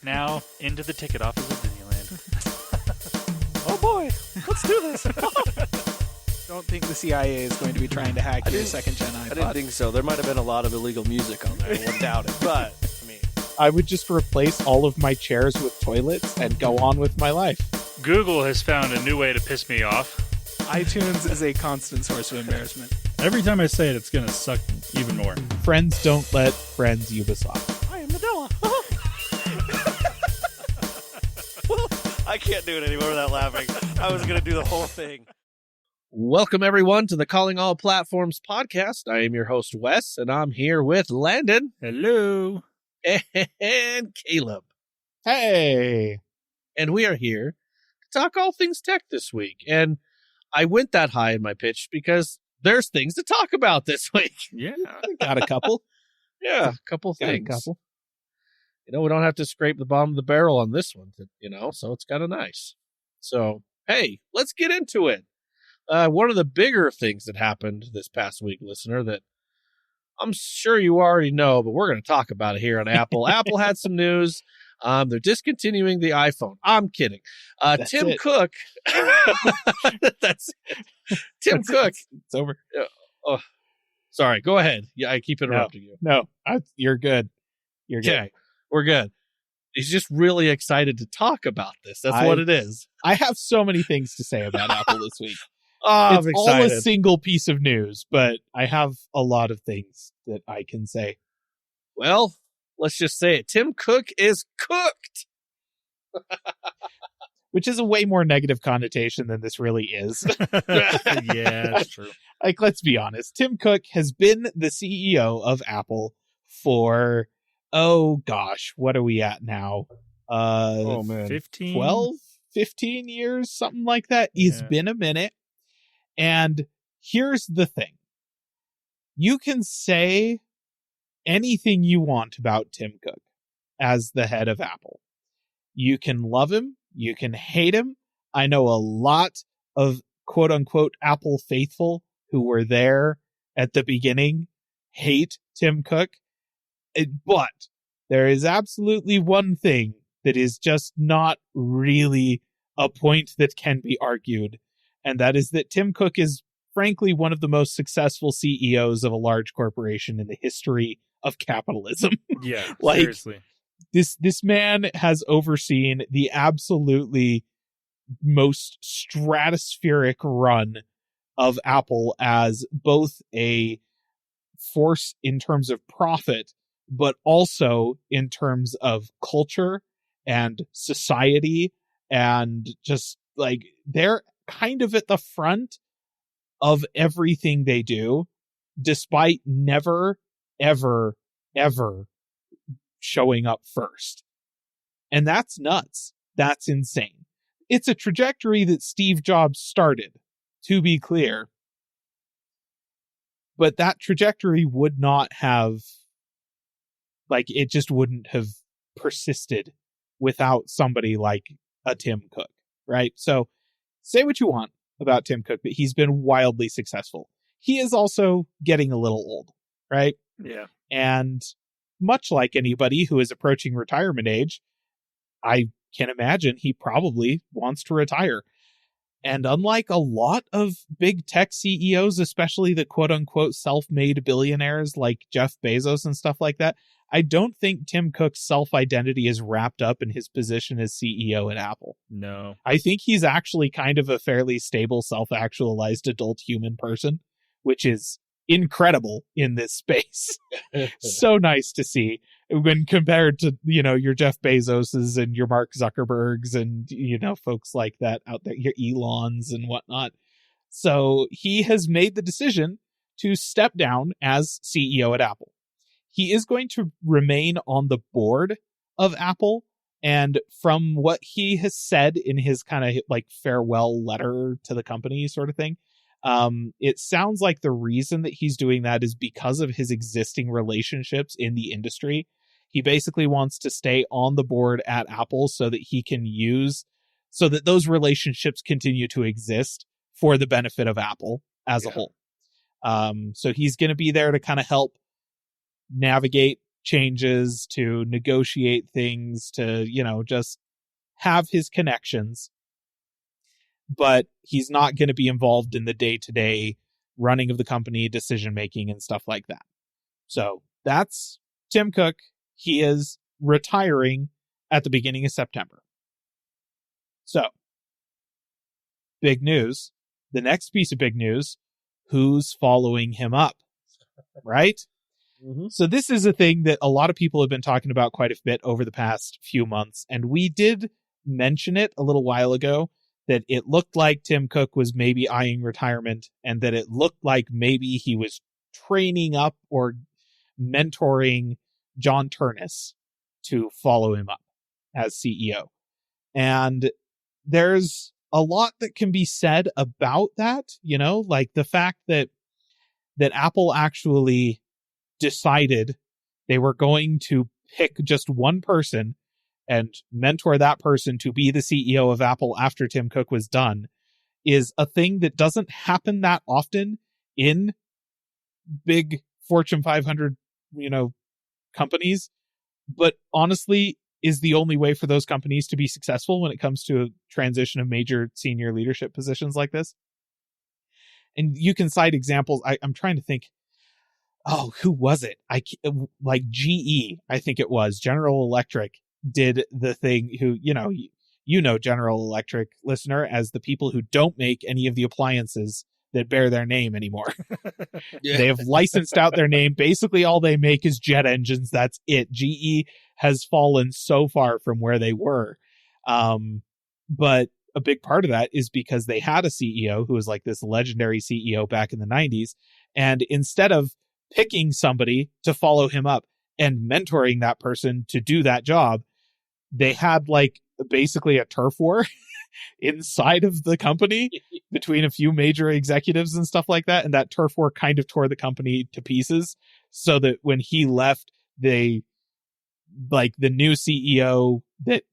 Now, into the ticket office of Disneyland. Oh boy, let's do this. Don't think the CIA is going to be trying to hack your second-gen iPod. I didn't think so. There might have been a lot of illegal music on there. I wouldn't doubt it. But, I mean... I would just replace all of my chairs with toilets and go on with my life. Google has found a new way to piss me off. iTunes is a constant source of embarrassment. Every time I say it, it's going to suck even more. Friends don't let friends Ubisoft. I am Nadella. I can't do it anymore without laughing. I was going to do the whole thing. Welcome, everyone, to the Calling All Platforms podcast. I am your host, Wes, and I'm here with Landen. Hello. And Caleb. Hey. And we are here to talk all things tech this week. And I went that high in my pitch because there's things to talk about this week. Yeah. Got a couple. Yeah, a couple Got a things. couple. You know, we don't have to scrape the bottom of the barrel on this one, so it's kind of nice. So, hey, let's get into it. One of the bigger things that happened this past week, listener, that I'm sure you already know, but we're going to talk about it here on Apple. Apple had some news. They're discontinuing the iPhone. I'm kidding. Tim Cook. That's Tim Cook. It's over. Oh, sorry. Go ahead. Yeah, I keep interrupting you. No, you're good. You're good. Okay, we're good. He's just really excited to talk about this. That's what it is. I have so many things to say about Apple this week. Oh, It's I'm all excited. a single piece of news, but I have a lot of things that I can say. Well, let's just say it. Tim Cook is cooked. Which is a way more negative connotation than this really is. Yeah, that's true. Like, let's be honest. Tim Cook has been the CEO of Apple for, what are we at now? Oh, man. 15? 12, 15 years, something like that. It's been a minute. And here's the thing. You can say anything you want about Tim Cook as the head of Apple. You can love him. You can hate him. I know a lot of quote unquote Apple faithful who were there at the beginning hate Tim Cook. But there is absolutely one thing that is just not really a point that can be argued. And that is that Tim Cook is frankly one of the most successful CEOs of a large corporation in the history of capitalism. Yeah, Like, seriously. This man has overseen the absolutely most stratospheric run of Apple as both a force in terms of profit, but also in terms of culture and society, and just like they're kind of at the front of everything they do, despite never, ever, ever showing up first. And that's nuts. That's insane. It's a trajectory that Steve Jobs started, to be clear. But that trajectory would not have, it just wouldn't have persisted without somebody like a Tim Cook, right? So say what you want about Tim Cook, but he's been wildly successful. He is also getting a little old, right? Yeah. And much like anybody who is approaching retirement age, I can imagine he probably wants to retire. And unlike a lot of big tech CEOs, especially the quote-unquote self-made billionaires like Jeff Bezos and stuff like that, I don't think Tim Cook's self-identity is wrapped up in his position as CEO at Apple. No. I think he's actually kind of a fairly stable, self-actualized adult human person, which is incredible in this space. So nice to see when compared to, your Jeff Bezoses and your Mark Zuckerbergs and, folks like that out there, your Elons and whatnot. So he has made the decision to step down as CEO at Apple. He is going to remain on the board of Apple. And from what he has said in his kind of farewell letter to the company sort of thing, it sounds like the reason that he's doing that is because of his existing relationships in the industry. He basically wants to stay on the board at Apple so that he can so that those relationships continue to exist for the benefit of Apple as a whole. So he's going to be there to kind of help navigate changes, to negotiate things, to, just have his connections. But he's not going to be involved in the day-to-day running of the company, decision-making, and stuff like that. So that's Tim Cook. He is retiring at the beginning of September. So, big news. The next piece of big news, who's following him up, right? Mm-hmm. So this is a thing that a lot of people have been talking about quite a bit over the past few months, and we did mention it a little while ago, that it looked like Tim Cook was maybe eyeing retirement, and that it looked like maybe he was training up or mentoring John Turnus to follow him up as CEO. And there's a lot that can be said about that, like the fact that Apple actually decided they were going to pick just one person and mentor that person to be the CEO of Apple after Tim Cook was done is a thing that doesn't happen that often in big Fortune 500, companies, but honestly is the only way for those companies to be successful when it comes to a transition of major senior leadership positions like this. And you can cite examples. I'm trying to think. Oh, who was it? Like GE, I think it was General Electric did the thing who, General Electric, listener, as the people who don't make any of the appliances that bear their name anymore. Yeah. They have licensed out their name. Basically, all they make is jet engines. That's it. GE has fallen so far from where they were. But a big part of that is because they had a CEO who was like this legendary CEO back in the 90s. And instead of picking somebody to follow him up and mentoring that person to do that job, they had like basically a turf war inside of the company between a few major executives and stuff like that. And that turf war kind of tore the company to pieces, so that when he left, the new CEO that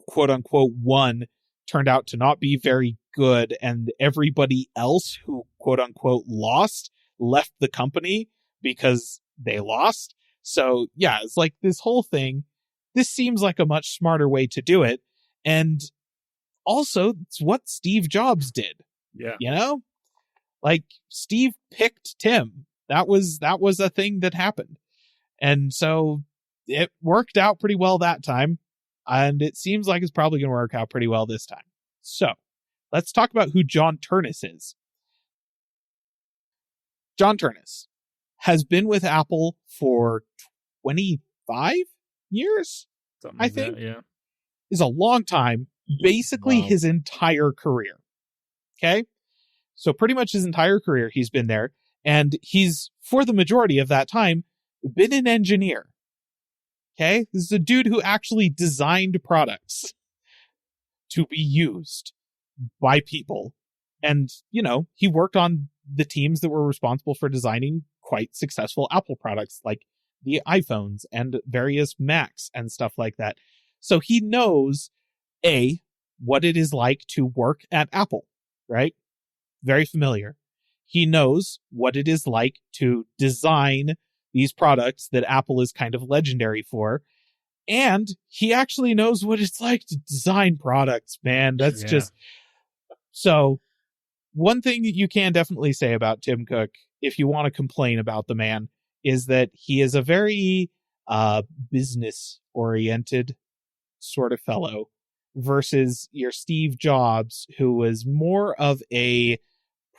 quote unquote won turned out to not be very good. And everybody else who quote unquote lost left the company because they lost. So yeah, it's like this whole thing. This seems like a much smarter way to do it. And also, it's what Steve Jobs did. Yeah. Like Steve picked Tim. That was a thing that happened. And so it worked out pretty well that time. And it seems like it's probably going to work out pretty well this time. So let's talk about who John Turnus is. John Turnus has been with Apple for 25 years, Something I like think. that, yeah. Is a long time, basically Wow. his entire career. Okay? So pretty much his entire career he's been there, and he's, for the majority of that time, been an engineer. Okay? This is a dude who actually designed products to be used by people. And, he worked on the teams that were responsible for designing quite successful Apple products like the iPhones and various Macs and stuff like that. So he knows, what it is like to work at Apple, right? Very familiar. He knows what it is like to design these products that Apple is kind of legendary for. And he actually knows what it's like to design products, man. That's Yeah. just... So one thing that you can definitely say about Tim Cook, if you want to complain about the man, is that he is a very business-oriented sort of fellow versus your Steve Jobs, who was more of a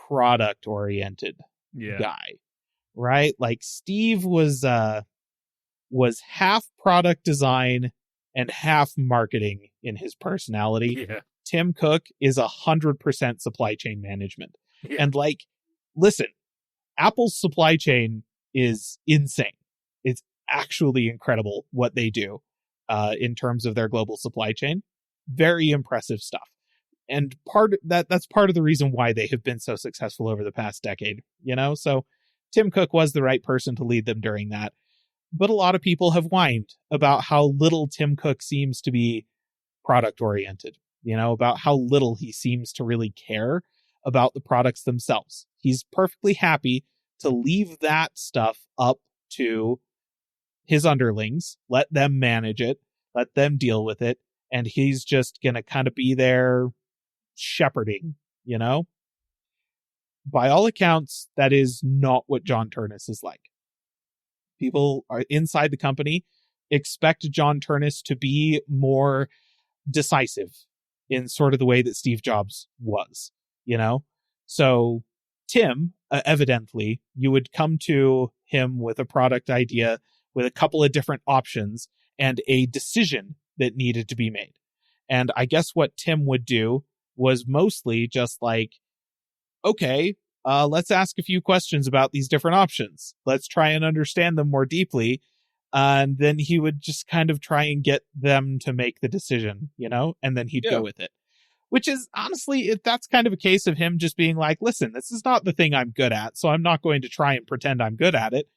product-oriented Yeah. guy, right? Like Steve was half product design and half marketing in his personality. Yeah. Tim Cook is 100% supply chain management. Yeah. And listen, Apple's supply chain is insane. It's actually incredible what they do in terms of their global supply chain. Very impressive stuff. And that's part of the reason why they have been so successful over the past decade, So Tim Cook was the right person to lead them during that. But a lot of people have whined about how little Tim Cook seems to be product oriented, about how little he seems to really care about the products themselves. He's perfectly happy to leave that stuff up to his underlings, let them manage it, let them deal with it, and he's just going to kind of be there shepherding, you know? By all accounts, that is not what John Turnus is like. People are inside the company expect John Turnus to be more decisive in sort of the way that Steve Jobs was, you know? So Tim, evidently, you would come to him with a product idea with a couple of different options and a decision that needed to be made. And I guess what Tim would do was mostly just like, okay, let's ask a few questions about these different options. Let's try and understand them more deeply. And then he would just kind of try and get them to make the decision, you know, and then he'd go with it. Which is honestly, that's kind of a case of him just being like, listen, this is not the thing I'm good at, so I'm not going to try and pretend I'm good at it.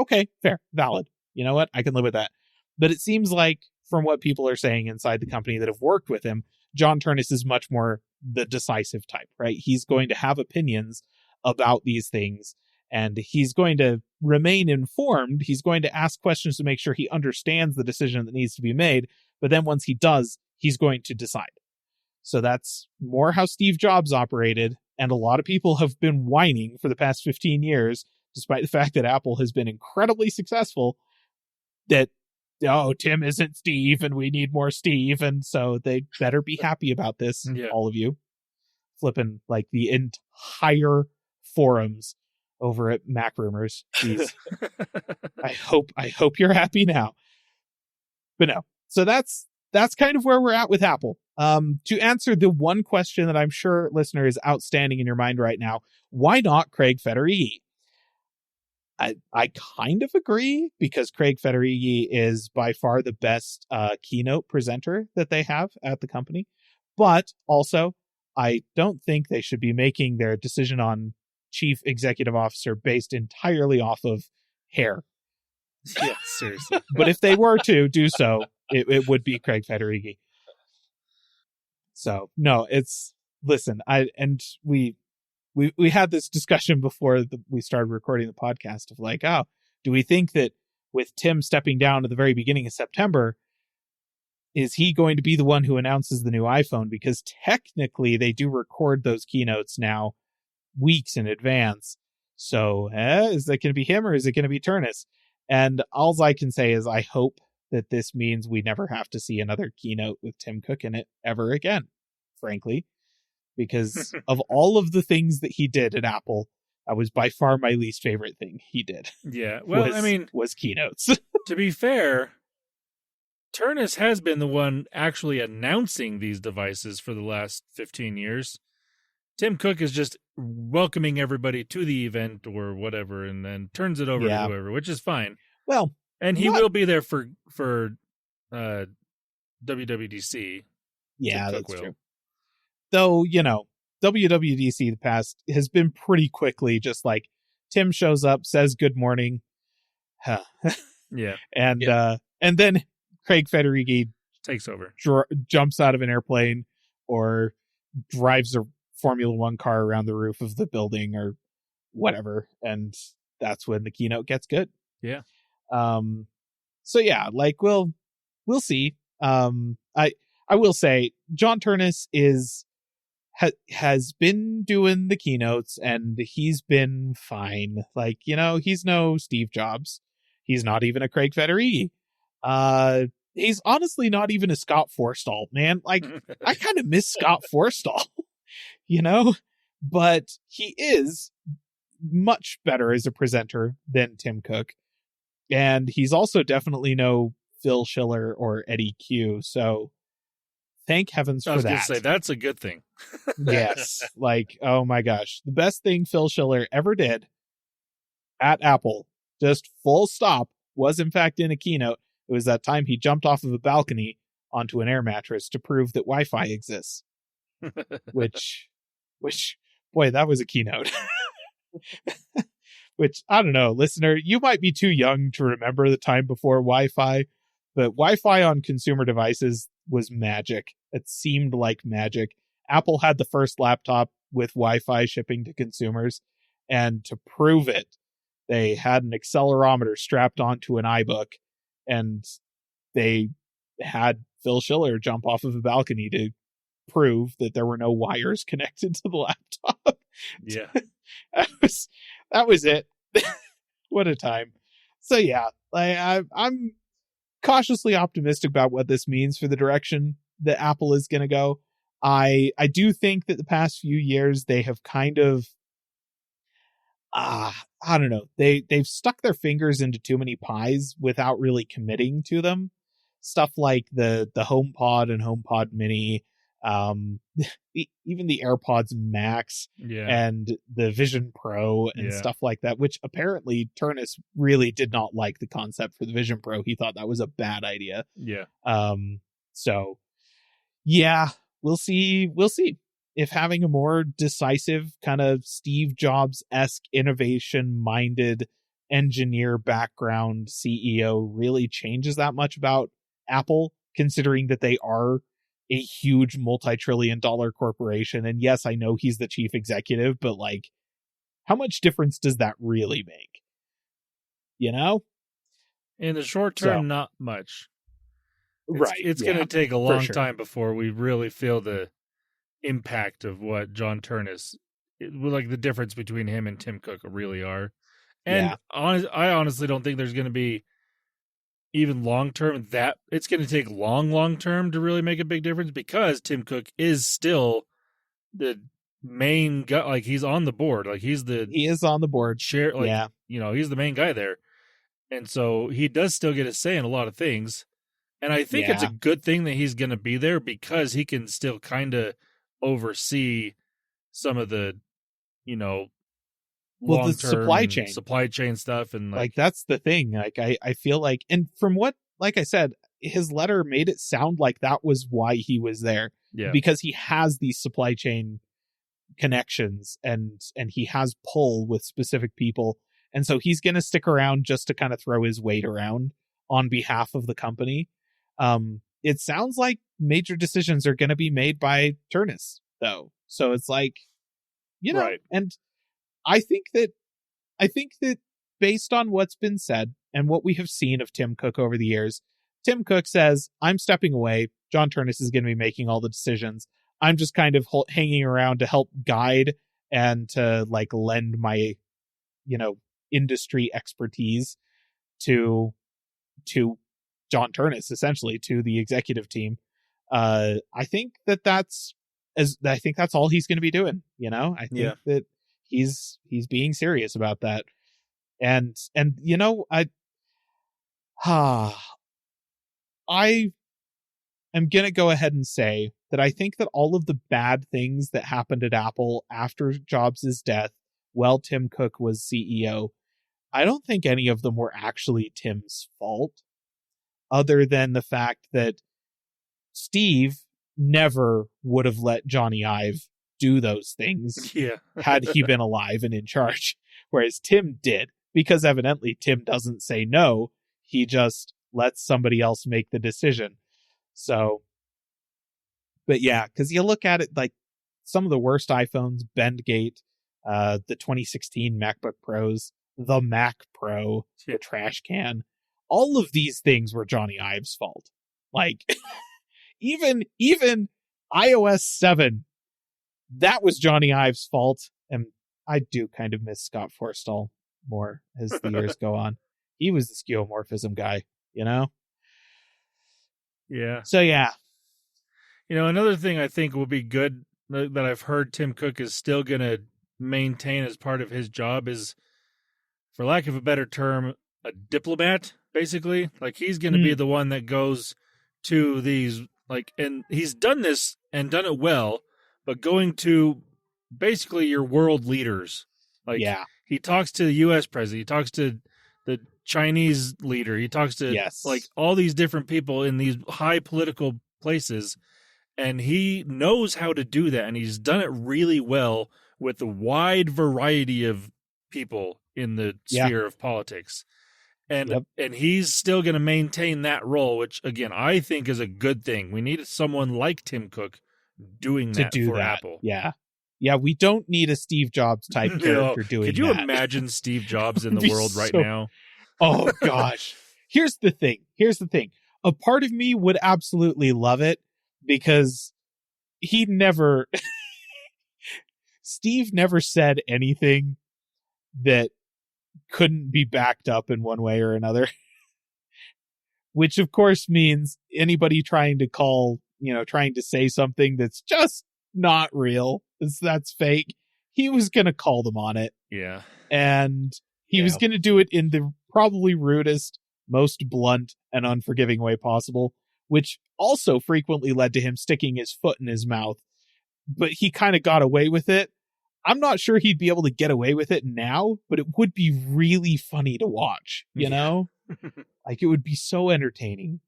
Okay, fair, valid. You know what? I can live with that. But it seems like from what people are saying inside the company that have worked with him, John Turnus is much more the decisive type, right? He's going to have opinions about these things, and he's going to remain informed. He's going to ask questions to make sure he understands the decision that needs to be made. But then once he does, he's going to decide. So that's more how Steve Jobs operated. And a lot of people have been whining for the past 15 years, despite the fact that Apple has been incredibly successful, that, oh, Tim isn't Steve and we need more Steve. And so they better be happy about this, all of you. Flipping like the entire forums over at Mac Rumors. Jeez. I hope you're happy now. But no. So that's kind of where we're at with Apple. To answer the one question that I'm sure, listener, is outstanding in your mind right now, why not Craig Federighi? I kind of agree, because Craig Federighi is by far the best keynote presenter that they have at the company. But also, I don't think they should be making their decision on chief executive officer based entirely off of hair. Yeah, seriously. But if they were to do so, it would be Craig Federighi. So no, listen, we had this discussion before we started recording the podcast of like, oh, do we think that with Tim stepping down at the very beginning of September, is he going to be the one who announces the new iPhone? Because technically they do record those keynotes now weeks in advance. So is that going to be him or is it going to be Turnus? And all I can say is I hope that this means we never have to see another keynote with Tim Cook in it ever again, frankly, because of all of the things that he did at Apple, that was by far my least favorite thing he did. Yeah. Well, was keynotes. To be fair, Turnus has been the one actually announcing these devices for the last 15 years. Tim Cook is just welcoming everybody to the event or whatever, and then turns it over to whoever, which is fine. Well, and he will be there for WWDC. Yeah, that's true. Though, you know, WWDC the past has been pretty quickly just like Tim shows up, says good morning. Yeah. And then Craig Federighi takes over, jumps out of an airplane or drives a Formula One car around the roof of the building or whatever. And that's when the keynote gets good. Yeah. So yeah, like we'll see. I will say John Turnus has been doing the keynotes and he's been fine. Like, you know, he's no Steve Jobs. He's not even a Craig Federighi. He's honestly not even a Scott Forstall, man. Like, I kind of miss Scott Forstall, you know, but he is much better as a presenter than Tim Cook. And he's also definitely no Phil Schiller or Eddie Q. So thank heavens for that. I was going to say, that's a good thing. Yes. Like, oh my gosh. The best thing Phil Schiller ever did at Apple, just full stop, was in fact in a keynote. It was that time he jumped off of a balcony onto an air mattress to prove that Wi-Fi exists. which, boy, that was a keynote. Which, I don't know, listener, you might be too young to remember the time before Wi-Fi, but Wi-Fi on consumer devices was magic. It seemed like magic. Apple had the first laptop with Wi-Fi shipping to consumers, and to prove it, they had an accelerometer strapped onto an iBook and they had Phil Schiller jump off of a balcony to prove that there were no wires connected to the laptop. Yeah. that was it. What a time. So yeah, I'm cautiously optimistic about what this means for the direction that Apple is going to go. I do think that the past few years they have kind of I don't know. They've stuck their fingers into too many pies without really committing to them. Stuff like the HomePod and HomePod Mini, even the AirPods Max and the Vision Pro and stuff like that, which apparently Turnus really did not like the concept for the Vision Pro. He thought that was a bad idea. Yeah. So yeah, we'll see if having a more decisive kind of Steve Jobs-esque innovation-minded engineer background CEO really changes that much about Apple, considering that they are a huge multi-trillion-dollar corporation. And yes, I know he's the chief executive, but like, how much difference does that really make? You know? In the short term, not much. It's going to take a long time before we really feel the impact of what John Turnus, like the difference between him and Tim Cook really are. And I honestly don't think there's going to be even long term that it's going to take long term to really make a big difference, because Tim Cook is still the main guy. Like, he's on the board. Like, he is on the board. Chair. Like, you know, he's the main guy there. And so he does still get a say in a lot of things. And I think it's a good thing that he's going to be there, because he can still kind of oversee some of the, you know, the supply chain stuff. And like that's the thing. Like, I feel like, and from what, like I said, his letter made it sound like that was why he was there. Yeah. Because he has these supply chain connections and he has pull with specific people. And so he's going to stick around just to kind of throw his weight around on behalf of the company. It sounds like major decisions are going to be made by Turnus, though. So it's like, you know, and I think that based on what's been said and what we have seen of Tim Cook over the years, Tim Cook says, I'm stepping away. John Turnus is going to be making all the decisions. I'm just kind of hanging around to help guide and to like lend my, you know, industry expertise to John Turnus, essentially, to the executive team. I think that's all he's going to be doing. You know, I think that he's being serious about that. And you know, I am going to go ahead and say that I think that all of the bad things that happened at Apple after Jobs' death, while Tim Cook was CEO, I don't think any of them were actually Tim's fault, other than the fact that Steve never would have let Johnny Ive do those things had he been alive and in charge, whereas Tim did, because evidently Tim doesn't say no, he just lets somebody else make the decision. So, but yeah, because you look at it, like some of the worst iPhones, Bendgate, the 2016 MacBook Pros, the Mac Pro, the trash can, all of these things were Johnny Ive's fault. Like, even iOS 7, that was Johnny Ive's fault. And I do kind of miss Scott Forstall more as the years go on. He was the skeuomorphism guy, you know? Yeah. So, yeah. You know, another thing I think will be good that I've heard Tim Cook is still going to maintain as part of his job is, for lack of a better term, a diplomat, basically. Like, he's going to be the one that goes to these, like, and he's done this and done it well, but going to basically your world leaders. Like, he talks to the U.S. president, he talks to the Chinese leader, he talks to like all these different people in these high political places, and he knows how to do that, and he's done it really well with a wide variety of people in the sphere of politics. And and he's still going to maintain that role, which, again, I think is a good thing. We need someone like Tim Cook doing that for Apple. Yeah, we don't need a Steve Jobs type character doing that. Could you imagine Steve Jobs in the world right now? Oh, gosh. Here's the thing. here's the thing. A part of me would absolutely love it because he never, Steve never said anything that couldn't be backed up in one way or another. Which of course means anybody trying to trying to say something that's just not real, that's fake, he was going to call them on it. Yeah. And he was going to do it in the probably rudest, most blunt and unforgiving way possible, which also frequently led to him sticking his foot in his mouth. But he kind of got away with it. I'm not sure he'd be able to get away with it now, but it would be really funny to watch, you know? Like, it would be so entertaining.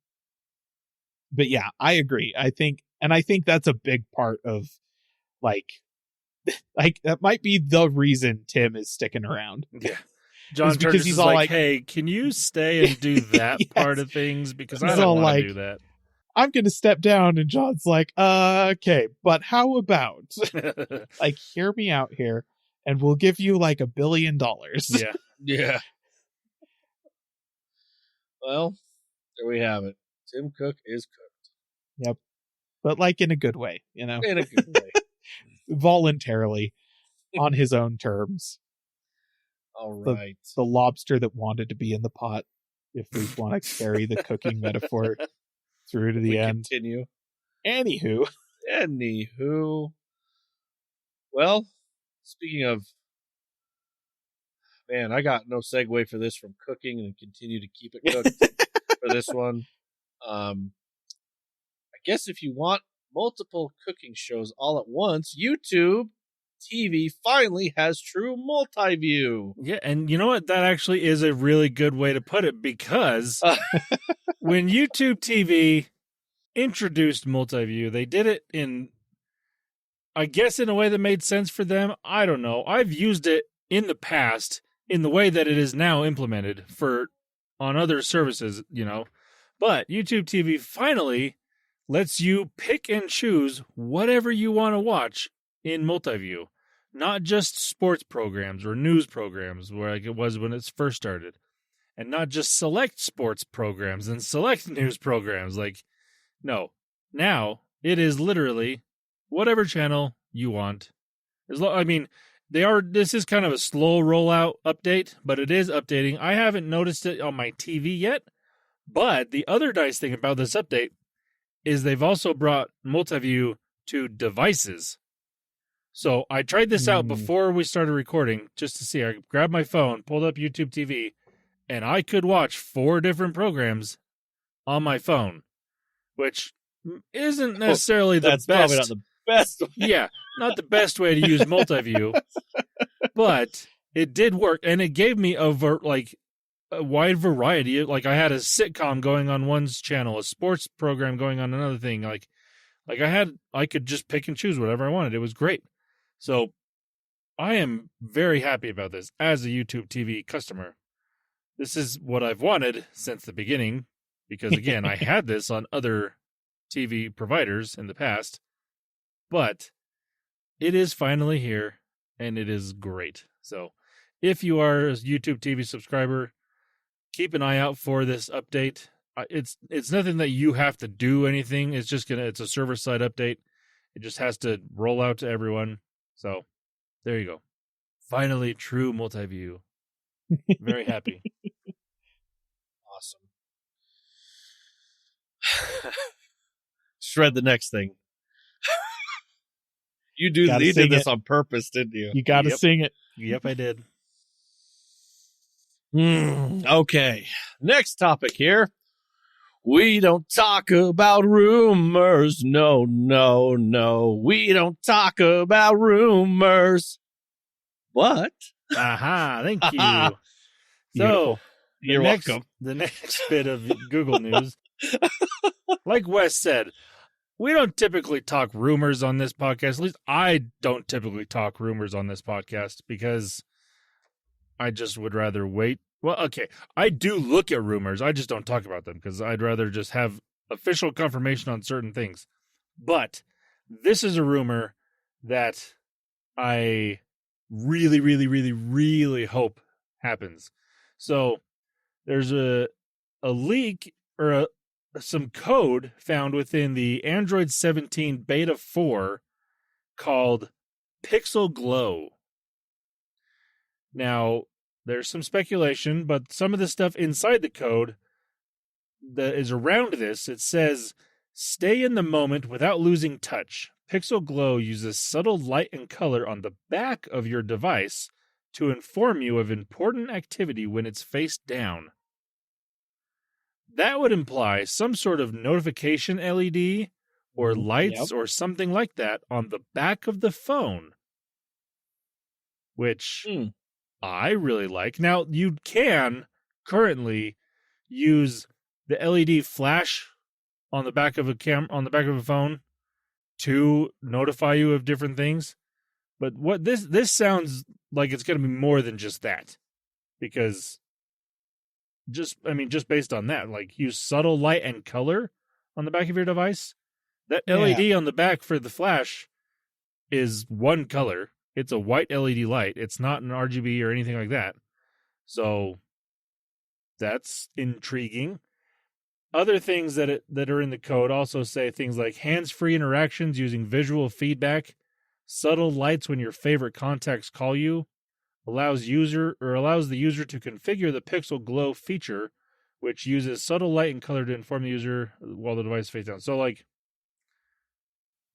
But yeah, I agree. I think that's a big part of, like that might be the reason Tim is sticking around. Yeah. John Is because Turgis he's is all like, like, hey, can you stay and do that Yes. part of things? Because He's I don't all want like, to do that. I'm going to step down. And John's like, okay, but how about, like, hear me out here and we'll give you like $1 billion. Yeah. Yeah. Well, there we have it. Tim Cook is cooked. But like in a good way, you know, In a good way. voluntarily on his own terms. All right. The lobster that wanted to be in the pot, if we want to carry the cooking metaphor through to the We end. continue. Anywho. Well, speaking of, man, I got no segue for this from cooking and continue to keep it cooked for this one. I guess if you want multiple cooking shows all at once, YouTube TV finally has true multiview. Yeah, and you know what? That actually is a really good way to put it, because when YouTube TV introduced multiview, they did it in, I guess, in a way that made sense for them. I don't know. I've used it in the past in the way that it is now implemented on other services, you know. But YouTube TV finally lets you pick and choose whatever you want to watch in multiview. Not just sports programs or news programs, where like it was when it first started. And not just select sports programs and select news programs. Like, no. Now, it is literally whatever channel you want. This is kind of a slow rollout update, but it is updating. I haven't noticed it on my TV yet, but the other nice thing about this update is they've also brought multiview to devices. So I tried this out before we started recording just to see. I grabbed my phone, pulled up YouTube TV, and I could watch 4 different programs on my phone, which isn't necessarily the best. That's probably not the best. Yeah, not the best way to use multiview, but it did work, and it gave me a wide variety. Like, I had a sitcom going on one channel, a sports program going on another thing. Like I could just pick and choose whatever I wanted. It was great. So I am very happy about this as a YouTube TV customer. This is what I've wanted since the beginning, because again, I had this on other TV providers in the past, but it is finally here and it is great. So if you are a YouTube TV subscriber, keep an eye out for this update. It's nothing that you have to do anything. It's a server side update. It just has to roll out to everyone. So there you go. Finally, true multiview. Very happy. Awesome. Just read the next thing. You did this on purpose, didn't you? You got to sing it. Yep, I did. Okay. Next topic here. We don't talk about rumors. No. We don't talk about rumors. What? Aha, thank you. Beautiful. So, You're welcome. The next bit of Google News. Like Wes said, we don't typically talk rumors on this podcast. At least I don't typically talk rumors on this podcast because I just would rather wait. Well, okay, I do look at rumors. I just don't talk about them because I'd rather just have official confirmation on certain things. But this is a rumor that I really, really, really, really hope happens. So there's a leak some code found within the Android 17 Beta 4 called Pixel Glow. Now, there's some speculation, but some of the stuff inside the code that is around this, it says, stay in the moment without losing touch. Pixel Glow uses subtle light and color on the back of your device to inform you of important activity when it's face down. That would imply some sort of notification LED or lights or something like that on the back of the phone, which I really like. Now, you can currently use the LED flash on the back of a phone to notify you of different things. But what this sounds like it's going to be more than just that, because just based on that, like use subtle light and color on the back of your device. That LED on the back for the flash is one color. It's a white LED light. It's not an RGB or anything like that. So that's intriguing. Other things that are in the code also say things like hands-free interactions using visual feedback, subtle lights when your favorite contacts call you, allows the user to configure the Pixel Glow feature, which uses subtle light and color to inform the user while the device is face down. So, like,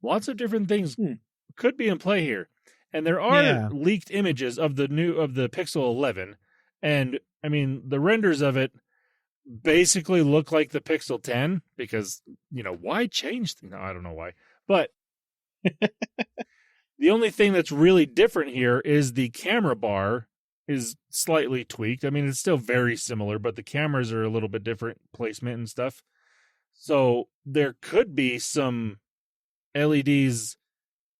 lots of different things could be in play here. And there are leaked images of the Pixel 11, and I mean the renders of it basically look like the Pixel 10 because, why change? I don't know why. But the only thing that's really different here is the camera bar is slightly tweaked. I mean, it's still very similar, but the cameras are a little bit different placement and stuff. So there could be some LEDs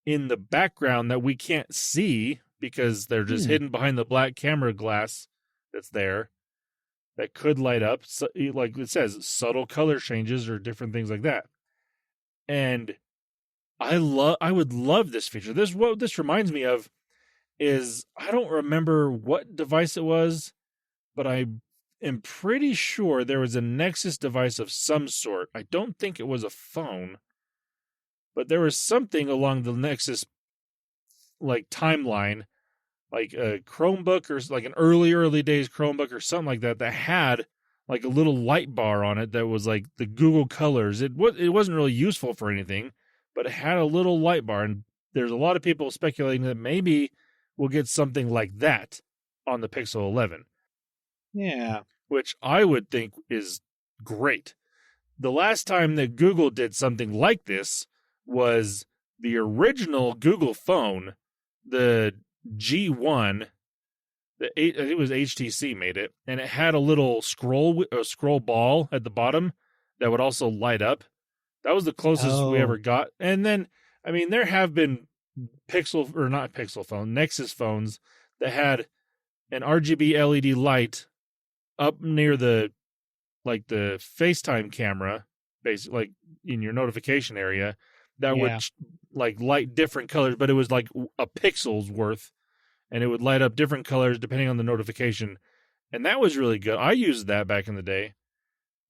in the background that we can't see because they're just hidden behind the black camera glass that's there. That could light up, like it says, subtle color changes or different things like that. And I would love this feature. What this reminds me of is, I don't remember what device it was, but I am pretty sure there was a Nexus device of some sort. I don't think it was a phone, but there was something along the Nexus like timeline, like a Chromebook or like an early days Chromebook or something like that had like a little light bar on it that was like the Google colors. It wasn't really useful for anything, but it had a little light bar. And there's a lot of people speculating that maybe we'll get something like that on the Pixel 11. Yeah. Which I would think is great. The last time that Google did something like this was the original Google phone, the G1, I think it was HTC made it, and it had a little scroll ball at the bottom that would also light up. That was the closest we ever got. And then, I mean, there have been Nexus phones that had an RGB LED light up near the FaceTime camera, basically, like in your notification area, that would like light different colors, but it was like a pixel's worth, and it would light up different colors depending on the notification. And that was really good. I used that back in the day,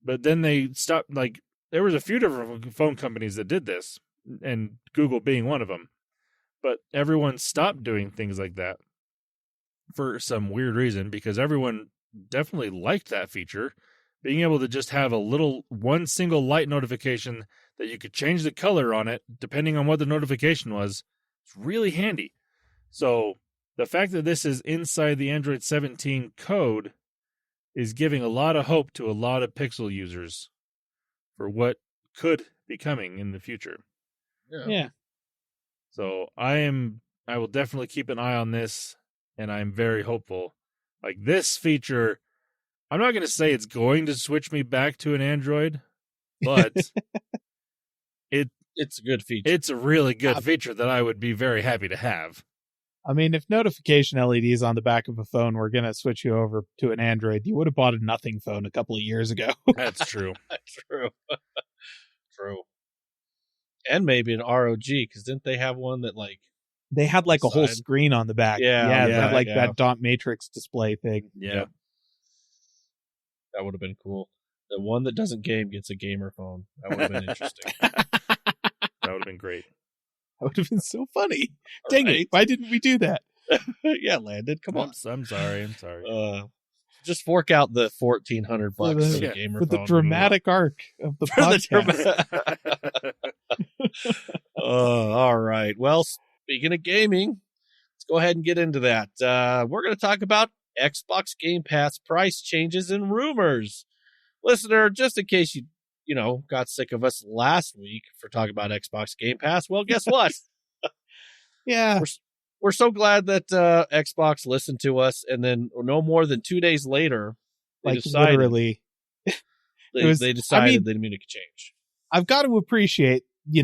but then they stopped. Like, there was a few different phone companies that did this, and Google being one of them, but everyone stopped doing things like that for some weird reason, because everyone definitely liked that feature, being able to just have one single light notification that you could change the color on it depending on what the notification was. It's really handy. So the fact that this is inside the Android 17 code is giving a lot of hope to a lot of Pixel users for what could be coming in the future. Yeah. So I will definitely keep an eye on this, and I'm very hopeful. Like, this feature, I'm not going to say it's going to switch me back to an Android, but it's a good feature. It's a really good feature that I would be very happy to have. I mean, if notification LEDs on the back of a phone were going to switch you over to an Android, you would have bought a nothing phone a couple of years ago. That's true. True. True. And maybe an ROG, because didn't they have one that like... They had like a whole screen on the back. They had like that dot matrix display thing. Yeah. That would have been cool. The one that doesn't game gets a gamer phone. That would have been interesting. That would have been great. That would have been so funny. Dang Right? it. Why didn't we do that? Yeah, Landon, come on. I'm sorry. I'm sorry. Just fork out the $1,400 for the Yeah, gamer For the phone. dramatic arc of the podcast. All right. Well, speaking of gaming, let's go ahead and get into that. We're going to talk about Xbox Game Pass price changes and rumors. Listener, just in case you got sick of us last week for talking about Xbox Game Pass, well, guess what? Yeah. We're so glad that Xbox listened to us, and then no more than 2 days later, they decided, literally. they decided they made a change. I've got to appreciate, a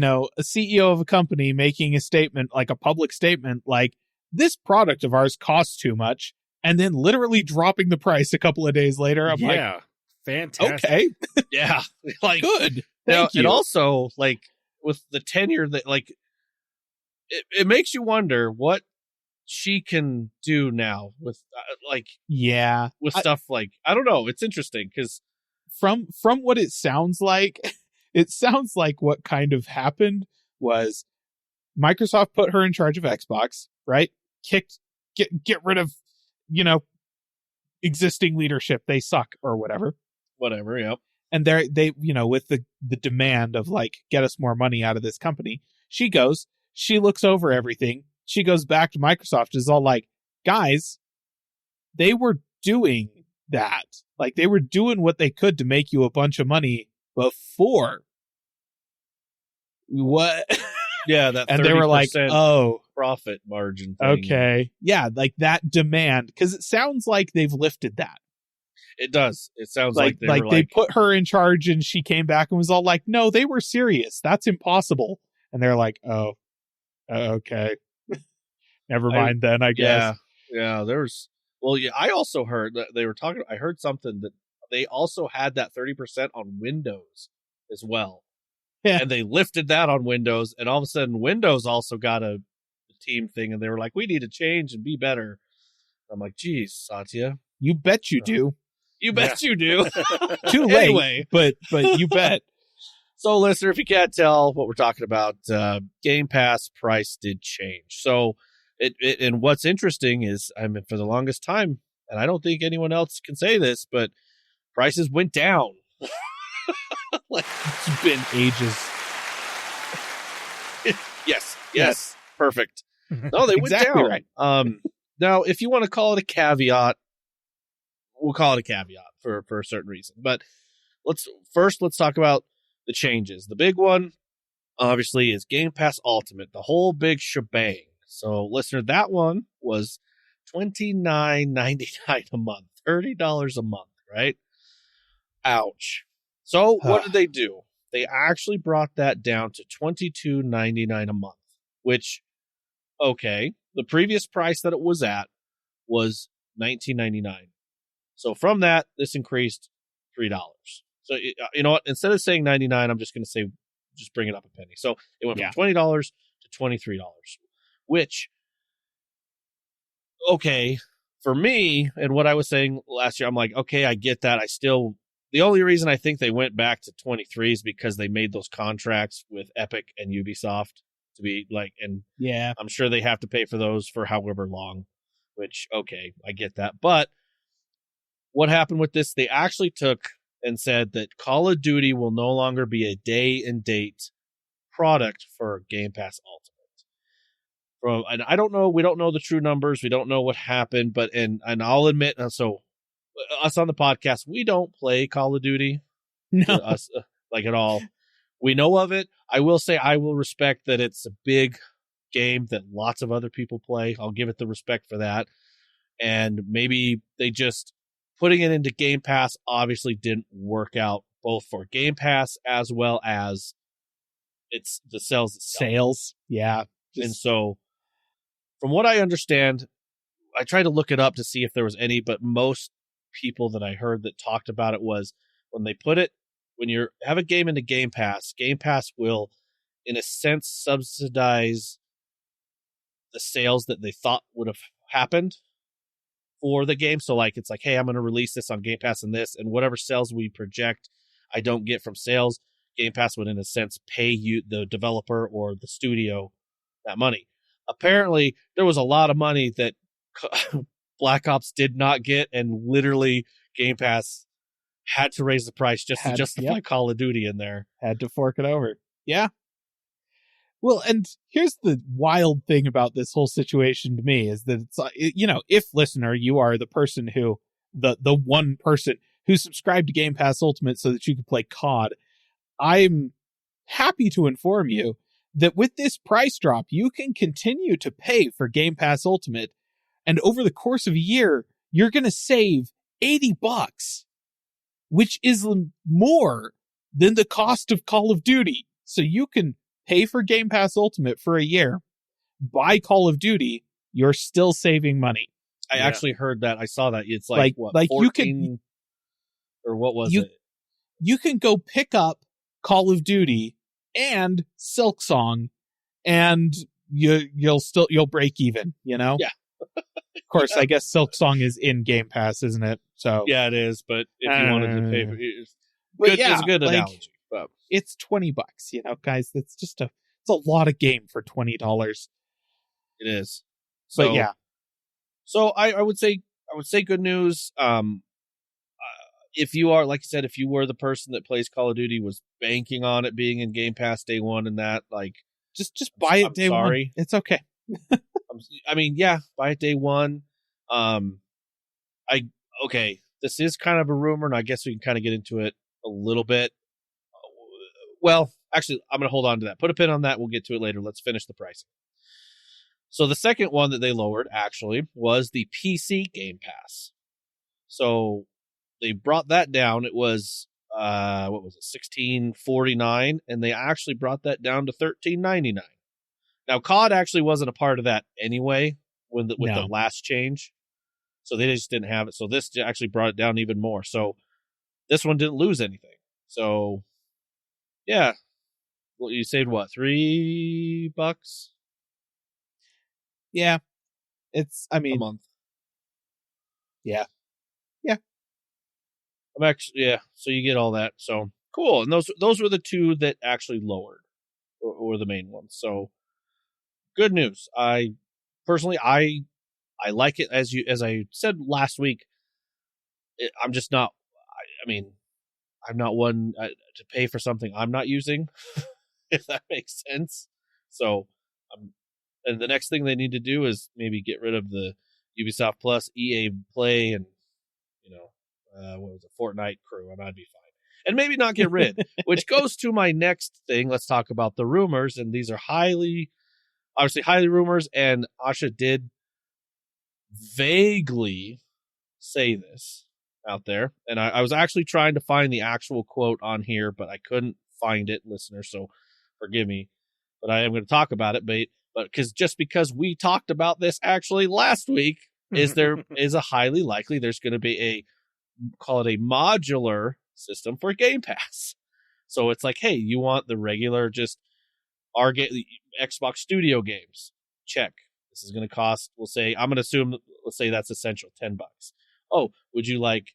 CEO of a company making a statement, like a public statement, like, this product of ours costs too much, and then literally dropping the price a couple of days later. I'm like, fantastic. okay. Yeah. Like, Good. now, Thank you. and also, like, with the tenure that, like, it makes you wonder what she can do now with, Yeah. with stuff like, I don't know. It's interesting because From what it sounds like, what kind of happened was Microsoft put her in charge of Xbox, right? Get rid of, existing leadership. They suck or whatever. whatever, yep. And they with the demand of like, get us more money out of this company, she looks over everything. She goes back to Microsoft, is all like, guys, they were doing that. Like, they were doing what they could to make you a bunch of money before. What? Yeah, that 30% And they were like, oh, profit margin thing. okay. Yeah, like that demand, because it sounds like they've lifted that. It does. It sounds Like like they put her in charge and she came back and was all like, no, they were serious. That's impossible. And they're like, oh, okay. Never mind then, I guess. Yeah, there's... Well, yeah, I also heard that they were talking... I heard something that they also had that 30% on Windows as well. Yeah. And they lifted that on Windows, and all of a sudden Windows also got a team thing, and they were like, we need to change and be better. I'm like, geez, Satya. You bet you do. You bet you do. Too late, Anyway. but you bet. So, listener, if you can't tell what we're talking about, Game Pass price did change. So, it and what's interesting is, I mean, for the longest time, and I don't think anyone else can say this, but prices went down. Like, it's been ages. Yes, perfect. No, they went Exactly down. right. Now, if you want to call it a caveat, we'll call it a caveat for a certain reason. But let's talk about the changes. The big one, obviously, is Game Pass Ultimate, the whole big shebang. So, listener, that one was $29.99 a month, $30 a month, right? Ouch. So, what did they do? They actually brought that down to $22.99 a month, which, okay, the previous price that it was at was $19.99. So from that, this increased $3. So you know what? Instead of saying $99, I'm just going to say, just bring it up a penny. So it went from $20 to $23, which, okay, for me, and what I was saying last year, I'm like, okay, I get that. The only reason I think they went back to 23 is because they made those contracts with Epic and Ubisoft to be like, and Yeah. I'm sure they have to pay for those for however long, which, okay, I get that. But what happened with this, they actually took and said that Call of Duty will no longer be a day and date product for Game Pass Ultimate. And I don't know, we don't know the true numbers, we don't know what happened, but and I'll admit, so us on the podcast, we don't play Call of Duty. No. Us, like at all. We know of it. I will say I will respect that it's a big game that lots of other people play. I'll give it the respect for that. And maybe they just putting it into Game Pass obviously didn't work out both for Game Pass as well as it's the sales itself. Sales. Yeah. And so from what I understand, I tried to look it up to see if there was any, but most people that I heard that talked about it was when they put it, when you have a game into Game Pass will, in a sense, subsidize the sales that they thought would have happened. for the game. So like it's like, hey, I'm going to release this on Game Pass and this, and whatever sales we project I don't get from sales, Game Pass would in a sense pay you, the developer or the studio, that money. Apparently there was a lot of money that Black Ops did not get, and literally Game Pass had to raise the price just to justify Call of Duty in there. Had to fork it over. Yeah. Well, and here's the wild thing about this whole situation to me is that it's, if listener, you are the person who, the one person who subscribed to Game Pass Ultimate so that you could play COD, I'm happy to inform you that with this price drop, you can continue to pay for Game Pass Ultimate, and over the course of a year, you're going to save $80, which is more than the cost of Call of Duty. So you can pay for Game Pass Ultimate for a year, buy Call of Duty, you're still saving money. I actually heard that. I saw that. It's like what, 14, you can, or what was it? You can go pick up Call of Duty and Silksong, and you'll break even, Yeah. Of course, I guess Silksong is in Game Pass, isn't it? So yeah, it is. But if you wanted to pay for it, it's a good analogy. But it's $20, guys. That's just it's a lot of game for $20. It is. But yeah. So I would say good news. If you are, like I said, if you were the person that plays Call of Duty, was banking on it being in Game Pass day one, and that, like, just buy it day one. It's okay. Buy it day one. This is kind of a rumor, and I guess we can kind of get into it a little bit. Well, actually, I'm going to hold on to that. Put a pin on that. We'll get to it later. Let's finish the pricing. So the second one that they lowered, actually, was the PC Game Pass. So they brought that down. It was, what was it, $16.49, and they actually brought that down to $13.99. Now, COD actually wasn't a part of that anyway with the last change. So they just didn't have it. So this actually brought it down even more. So this one didn't lose anything. So, yeah. Well, you saved what, $3? Yeah. It's, a month. Yeah. I'm actually, yeah. So you get all that. So cool. And those were the two that actually lowered, or the main ones. So good news. I personally, I like it, as I said last week. I'm just not. I'm not one to pay for something I'm not using, if that makes sense. So, and the next thing they need to do is maybe get rid of the Ubisoft Plus, EA Play, and what was it, Fortnite crew, and I'd be fine. And maybe not get rid, which goes to my next thing. Let's talk about the rumors, and these are highly rumors, and Asha did vaguely say this out there, and I was actually trying to find the actual quote on here, but I couldn't find it, listener, so forgive me. But I am going to talk about it, but because we talked about this actually last week, there is a highly likely there's going to be call it a modular system for Game Pass. So it's like, hey, you want the regular just Xbox Studio games? Check. This is going to cost, let's say that's essential, $10. Oh, would you like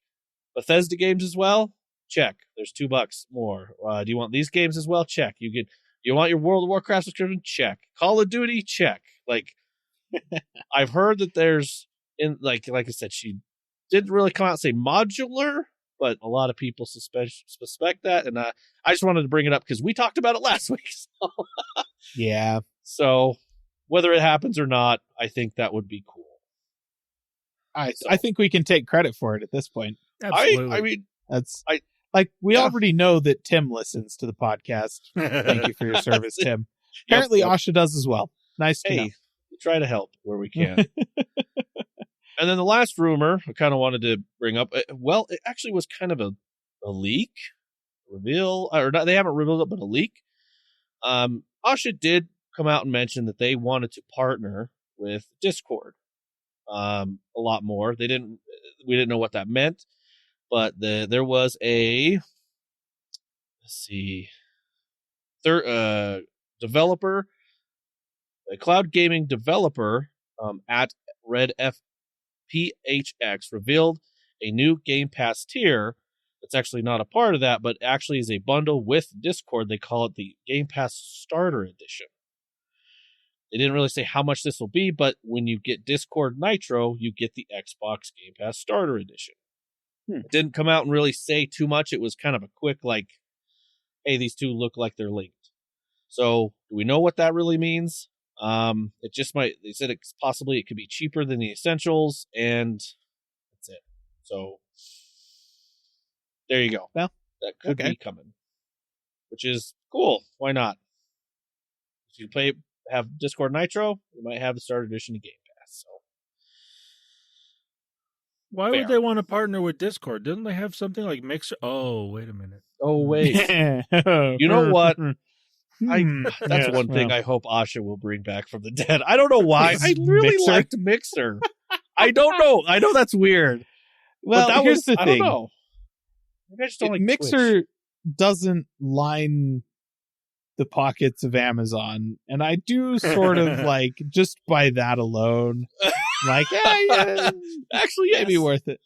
Bethesda games as well? Check. There's $2 more. Do you want these games as well? Check. You want your World of Warcraft subscription? Check. Call of Duty? Check. Like, I've heard that there's, like I said, she didn't really come out and say modular, but a lot of people suspect that, and I just wanted to bring it up because we talked about it last week. So. Yeah. So whether it happens or not, I think that would be cool. I think we can take credit for it at this point. Absolutely. We already know that Tim listens to the podcast. Thank you for your service, Tim. Apparently, Yep. Asha does as well. Nice to know. We try to help where we can. And then the last rumor I kind of wanted to bring up, it actually was kind of a leak, reveal, or not, they haven't revealed it, but a leak. Asha did come out and mention that they wanted to partner with Discord a lot more. We didn't know what that meant, but there was a developer, a cloud gaming developer at Red PHX revealed a new Game Pass tier that's actually not a part of that, but actually is a bundle with Discord. They call it the Game Pass Starter Edition. They didn't really say how much this will be, but when you get Discord Nitro, you get the Xbox Game Pass Starter Edition. It didn't come out and really say too much. It was kind of a quick, like, hey, these two look like they're linked. So, do we know what that really means? It just might, they said it's possibly it could be cheaper than the Essentials, and that's it. So, there you go. Well, that could be coming, which is cool. Why not? If you have Discord Nitro, you might have the Starter Edition of Game Pass. So, Why would they want to partner with Discord? Didn't they have something like Mixer? Oh, wait a minute. oh wait, you know what? That's one thing I hope Asha will bring back from the dead. I don't know why. I really Mixer? liked Mixer. I don't know. I know that's weird. Well, but that here's was, the I thing. don't know. Maybe I just don't like Mixer Twitch. doesn't line the pockets of Amazon, and I do sort of like just by that alone, like, yeah, Actually, yes. maybe worth it.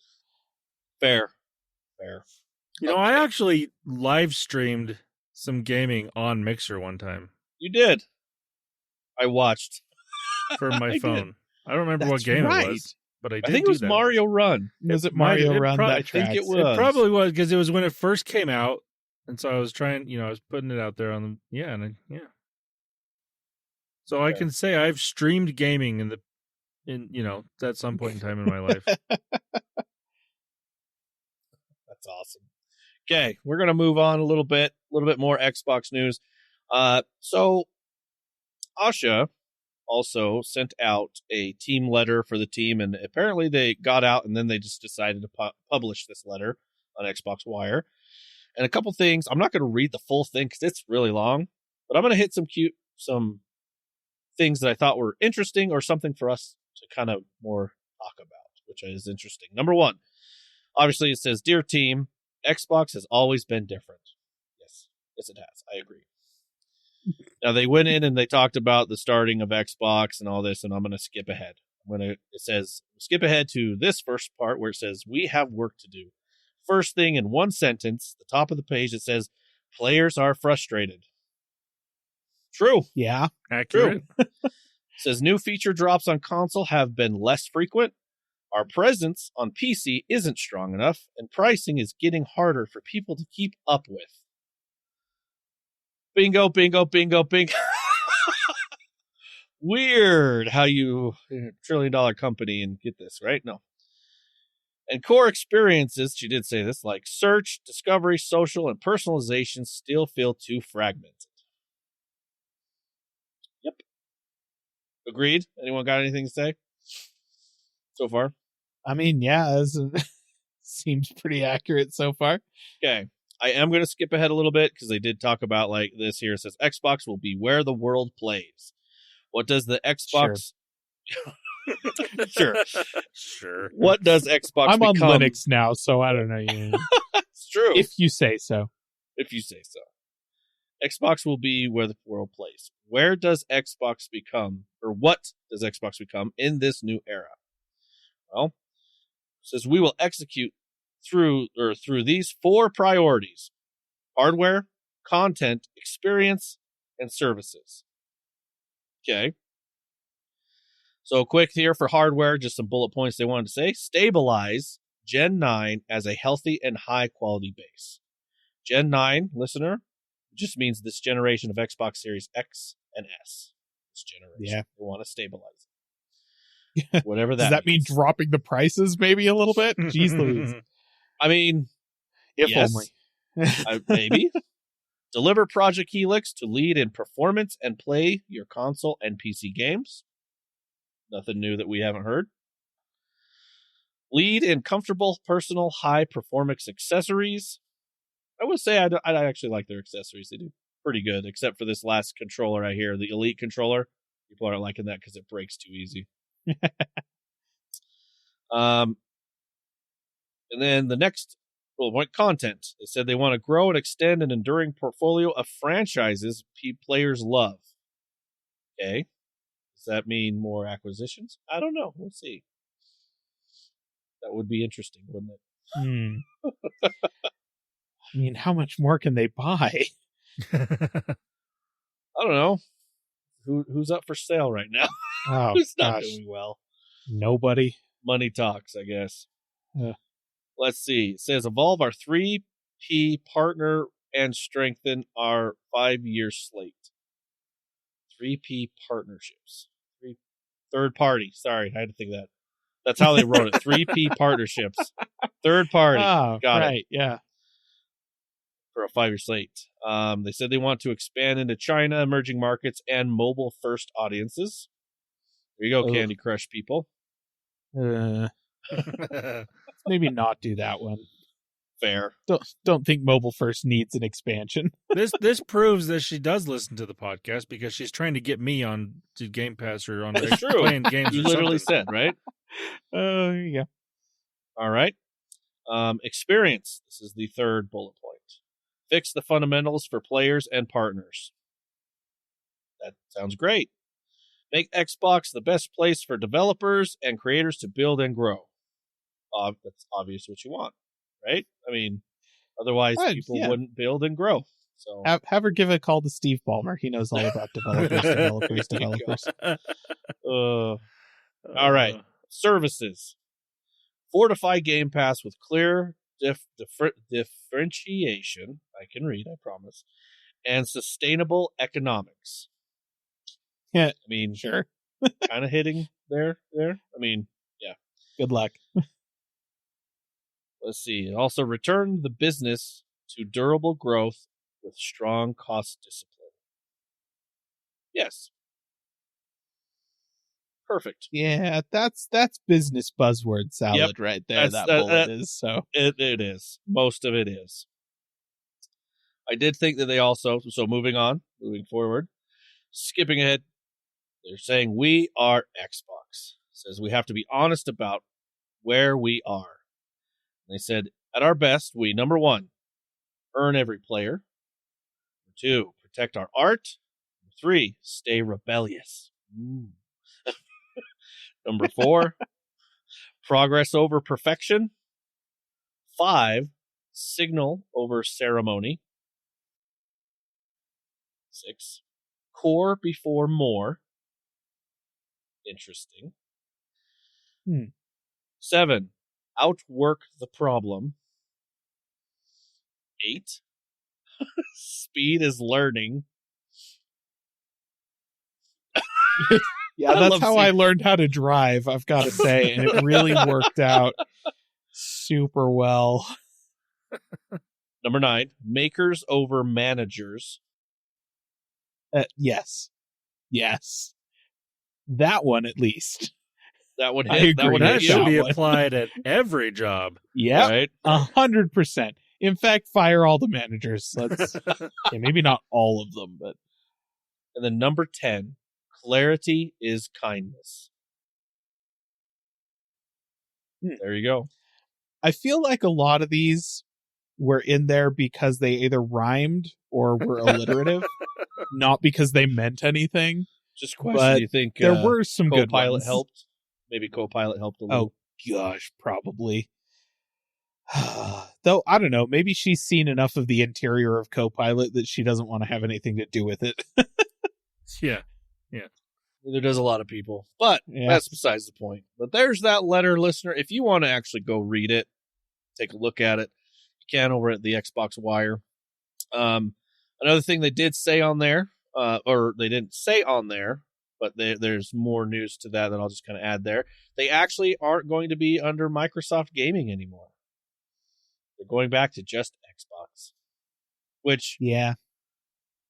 Fair. You know, I actually live streamed some gaming on Mixer one time You did. I watched. for my I phone. did. I don't remember what That's game right. it was, but I did I think it was do that. Mario Run. Was it might- Mario it Run? prob- That I think it tracks? was. It probably was because it was when it first came out, and so I was trying. You know, I was putting it out there on the yeah. So I can say I've streamed gaming at some point in time in my life. That's awesome. Okay, we're gonna move on a little bit more Xbox news. So Asha also sent out a team letter for the team, and apparently they got out, and then they just decided to publish this letter on Xbox Wire. And a couple things. I'm not going to read the full thing because it's really long, but I'm going to hit some things that I thought were interesting or something for us to kind of more talk about, which is interesting. Number one, obviously it says, "Dear team, Xbox has always been different." Yes, it has. I agree. Now they went in and they talked about the starting of Xbox and all this, and I'm going to skip ahead. It says, skip ahead to this first part where it says, "We have work to do." First thing in one sentence, the top of the page, it says, "Players are frustrated." True. Yeah. Accurate. It says, "New feature drops on console have been less frequent. Our presence on PC isn't strong enough, and pricing is getting harder for people to keep up with." Bingo, bingo, bingo, bingo. Weird how you $1 trillion company and get this, right? No. And core experiences, she did say this, like search, discovery, social, and personalization still feel too fragmented. Yep. Agreed? Anyone got anything to say so far? I mean, yeah, seems pretty accurate so far. Okay. I am going to skip ahead a little bit because they did talk about like this here. It says Xbox will be where the world plays. What does the Xbox... Sure. What does Xbox I'm become? on Linux now, so I don't know. It's true. If you say so. If you say so. Xbox will be where the world plays. Where does Xbox become, or what does Xbox become in this new era? Well, it says we will execute through these 4 priorities: hardware, content, experience, and services. Okay. So quick here for hardware, just some bullet points they wanted to say. Stabilize Gen 9 as a healthy and high quality base. Gen 9, listener, just means this generation of Xbox Series X and S. This generation. Yeah. They want to stabilize it. Whatever that Does that mean means. dropping the prices maybe a little bit? Jeez Louise. I mean, If yes, only. maybe. Deliver Project Helix to lead in performance and play your console and PC games. Nothing new that we haven't heard. Lead in comfortable, personal, high-performance accessories. I would say I actually like their accessories. They do pretty good, except for this last controller right here, the Elite controller. People aren't liking that because it breaks too easy. And then the next point, content. They said they want to grow and extend an enduring portfolio of franchises players love. Okay. Does that mean more acquisitions? I don't know. We'll see. That would be interesting, wouldn't it? I mean, how much more can they buy? I don't know. Who's up for sale right now? Oh, Who's not gosh. doing well? Nobody. Money talks, I guess. Yeah. Let's see. It says evolve our 3P partner and strengthen our 5-year slate. 3P partnerships. Third party. Sorry, I had to think of that. That's how they wrote it. 3P partnerships. Third party. Oh, Got it. right. Yeah. For a 5-year slate. They said they want to expand into China, emerging markets, and mobile first audiences. There you go, Oh. Candy Crush people. Maybe not do that one. Fair. Don't think mobile first needs an expansion. This proves that she does listen to the podcast because she's trying to get me on to Game Pass or on That's true. playing games. You or literally something. said, right? There you go. All right. Experience. This is the third bullet point. Fix the fundamentals for players and partners. That sounds great. Make Xbox the best place for developers and creators to build and grow. That's obvious what you want, right? I mean, otherwise people wouldn't build and grow. So have her give a call to Steve Ballmer. He knows all about developers. All right. Services. Fortify Game Pass with clear differentiation. I can read, I promise. And sustainable economics. Yeah. I mean, Sure. kind of hitting there. I mean, yeah. Good luck. Let's see. Also return the business to durable growth with strong cost discipline. Yes. Perfect. Yeah, that's business buzzword salad right there. That's- That bullet is so. It is. Most of it is. I did think that they also, so moving forward, skipping ahead, they're saying we are Xbox. It says we have to be honest about where we are. They said, at our best, we, number 1, earn every player. Number 2, protect our art. Number 3, stay rebellious. Number 4, progress over perfection. 5, signal over ceremony. 6, core before more. Interesting. 7, outwork the problem. 8, speed is learning. Yeah, I that's love how seeing- I learned how to drive, I've got to say, and it really worked out super well. Number 9, makers over managers. Yes. That one at least. That would I hit. That agree. would That hit should you. be one. applied at every job. Yeah, Right? 100%. In fact, fire all the managers. Let's maybe not all of them, but And then number 10, clarity is kindness. There you go. I feel like a lot of these were in there because they either rhymed or were alliterative, not because they meant anything. Just a question. But Do you think There were some good Copilot ones. helped? Maybe Copilot helped a little. Oh gosh, probably. Though I don't know, maybe she's seen enough of the interior of Copilot that she doesn't want to have anything to do with it. Yeah. There does a lot of people. But Yeah. that's besides the point. But there's that letter, listener. If you want to actually go read it, take a look at it, you can over at the Xbox Wire. Another thing they did say on there, or they didn't say on there, but there's more news to that I'll just kind of add there. They actually aren't going to be under Microsoft Gaming anymore. They're going back to just Xbox. Which, Yeah.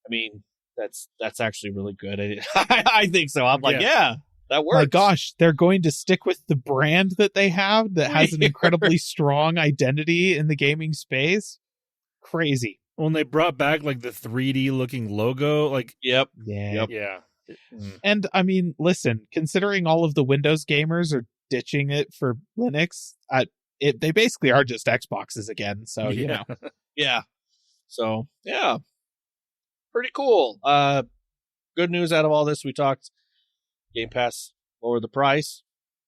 I mean, that's actually really good. I think so. I'm like, yeah, that works. My gosh, they're going to stick with the brand that they have that has an incredibly strong identity in the gaming space. Crazy. When they brought back like the 3D looking logo, like Yep. Yeah. Yep. yeah. And I mean, listen, considering all of the Windows gamers are ditching it for Linux, they basically are just Xboxes again. So, you know. Yeah. So, yeah. Pretty cool. Good news out of all this. We talked Game Pass lowered the price.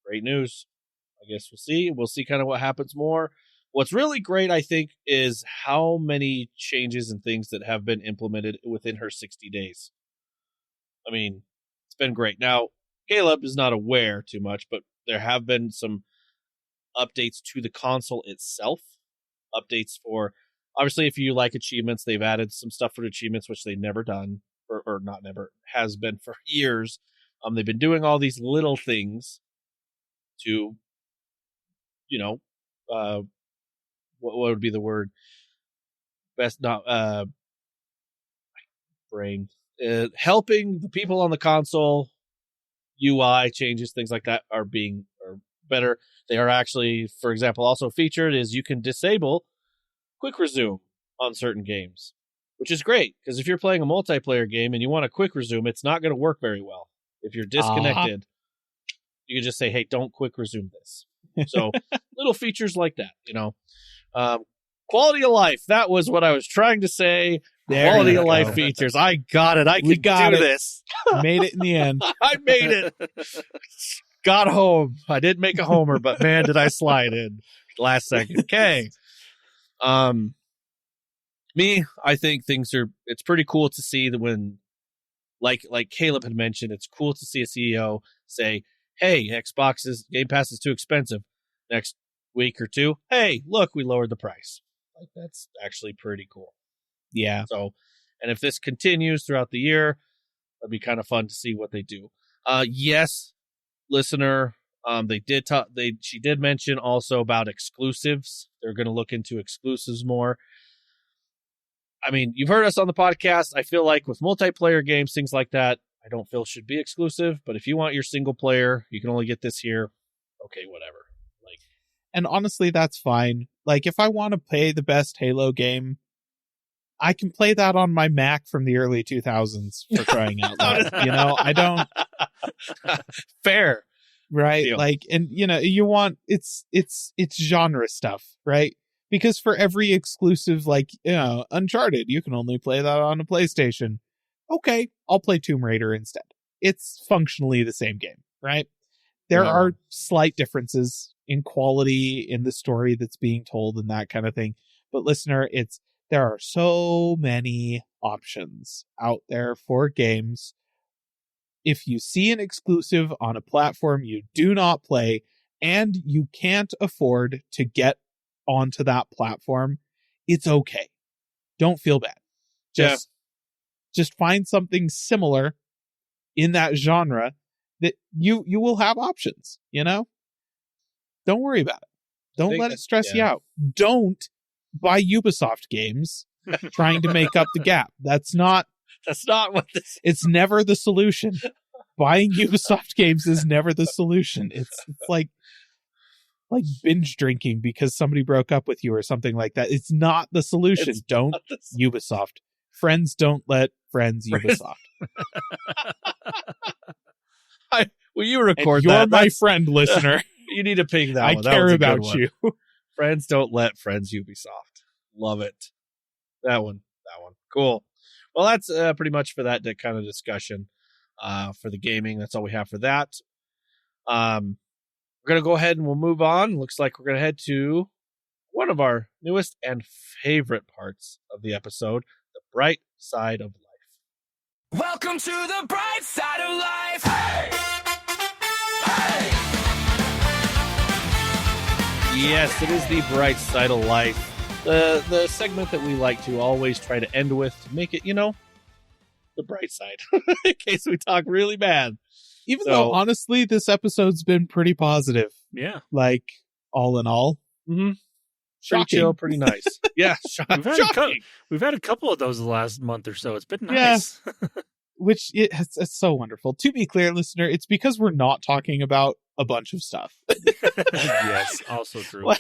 Great news. I guess we'll see. We'll see kind of what happens more. What's really great, I think, is how many changes and things that have been implemented within her 60 days. I mean, it's been great. Now, Caleb is not aware too much, but there have been some updates to the console itself. Updates for, obviously, if you like achievements, they've added some stuff for achievements, which they've never done, or not never, has been for years. They've been doing all these little things to, what would be the word? Best not, brain. Helping the people on the console, UI changes, things like that are better. They are actually, for example, also featured is you can disable quick resume on certain games, which is great because if you're playing a multiplayer game and you want a quick resume, it's not going to work very well. If you're disconnected, you can just say, hey, don't quick resume this. So little features like that, quality of life. That was what I was trying to say. Quality of life features. I got it. I can do this. Made it in the end. I made it. Got home. I didn't make a homer, but man, did I slide in last second. Okay. Me, I think it's pretty cool to see that when, like Caleb had mentioned, it's cool to see a CEO say, hey, Xbox's Game Pass is too expensive. Next week or two, hey, look, we lowered the price. Like, that's actually pretty cool. Yeah. So, and if this continues throughout the year, it'll be kind of fun to see what they do. Yes, listener, she did mention also about exclusives. They're going to look into exclusives more. I mean, you've heard us on the podcast. I feel like with multiplayer games, things like that, I don't feel should be exclusive. But if you want your single player, you can only get this here. Okay, whatever. And honestly, that's fine. Like, if I want to play the best Halo game, I can play that on my Mac from the early 2000s for crying out loud. I don't. Fair. Right. Deal. Like, and you want, it's genre stuff, right? Because for every exclusive, like, Uncharted, you can only play that on a PlayStation. Okay, I'll play Tomb Raider instead. It's functionally the same game, right? There are slight differences in quality in the story that's being told and that kind of thing. But listener, there are so many options out there for games. If you see an exclusive on a platform you do not play and you can't afford to get onto that platform, it's okay. Don't feel bad. Just find something similar in that genre that you will have options, Don't worry about it. Don't let it stress you out. Don't buy Ubisoft games trying to make up the gap. That's not what this is. It's never the solution. Buying Ubisoft games is never the solution. It's like binge drinking because somebody broke up with you or something like that. It's not the solution. Don't Ubisoft. Friends don't let friends Ubisoft. Will you record and you're that? my friend, listener. You need to ping that I one. That care was a good about one. you. Friends don't let friends Ubisoft. Love it. That one. Cool. Well, that's pretty much for that kind of discussion for the gaming. That's all we have for that. We're going to go ahead and we'll move on. Looks like we're going to head to one of our newest and favorite parts of the episode, the bright side of life. Welcome to the bright side of life. Hey! Hey! Yes, it is the bright side of life. The segment that we like to always try to end with to make it, the bright side. In case we talk really bad. Even though, honestly, this episode's been pretty positive. Yeah. Like, all in all. Mm-hmm. Shocking. Pretty chill, pretty nice. Yeah, we've had a couple of those the last month or so. It's been nice. Yeah. Which it's so wonderful. To be clear, listener, it's because we're not talking about a bunch of stuff. Yes, also true.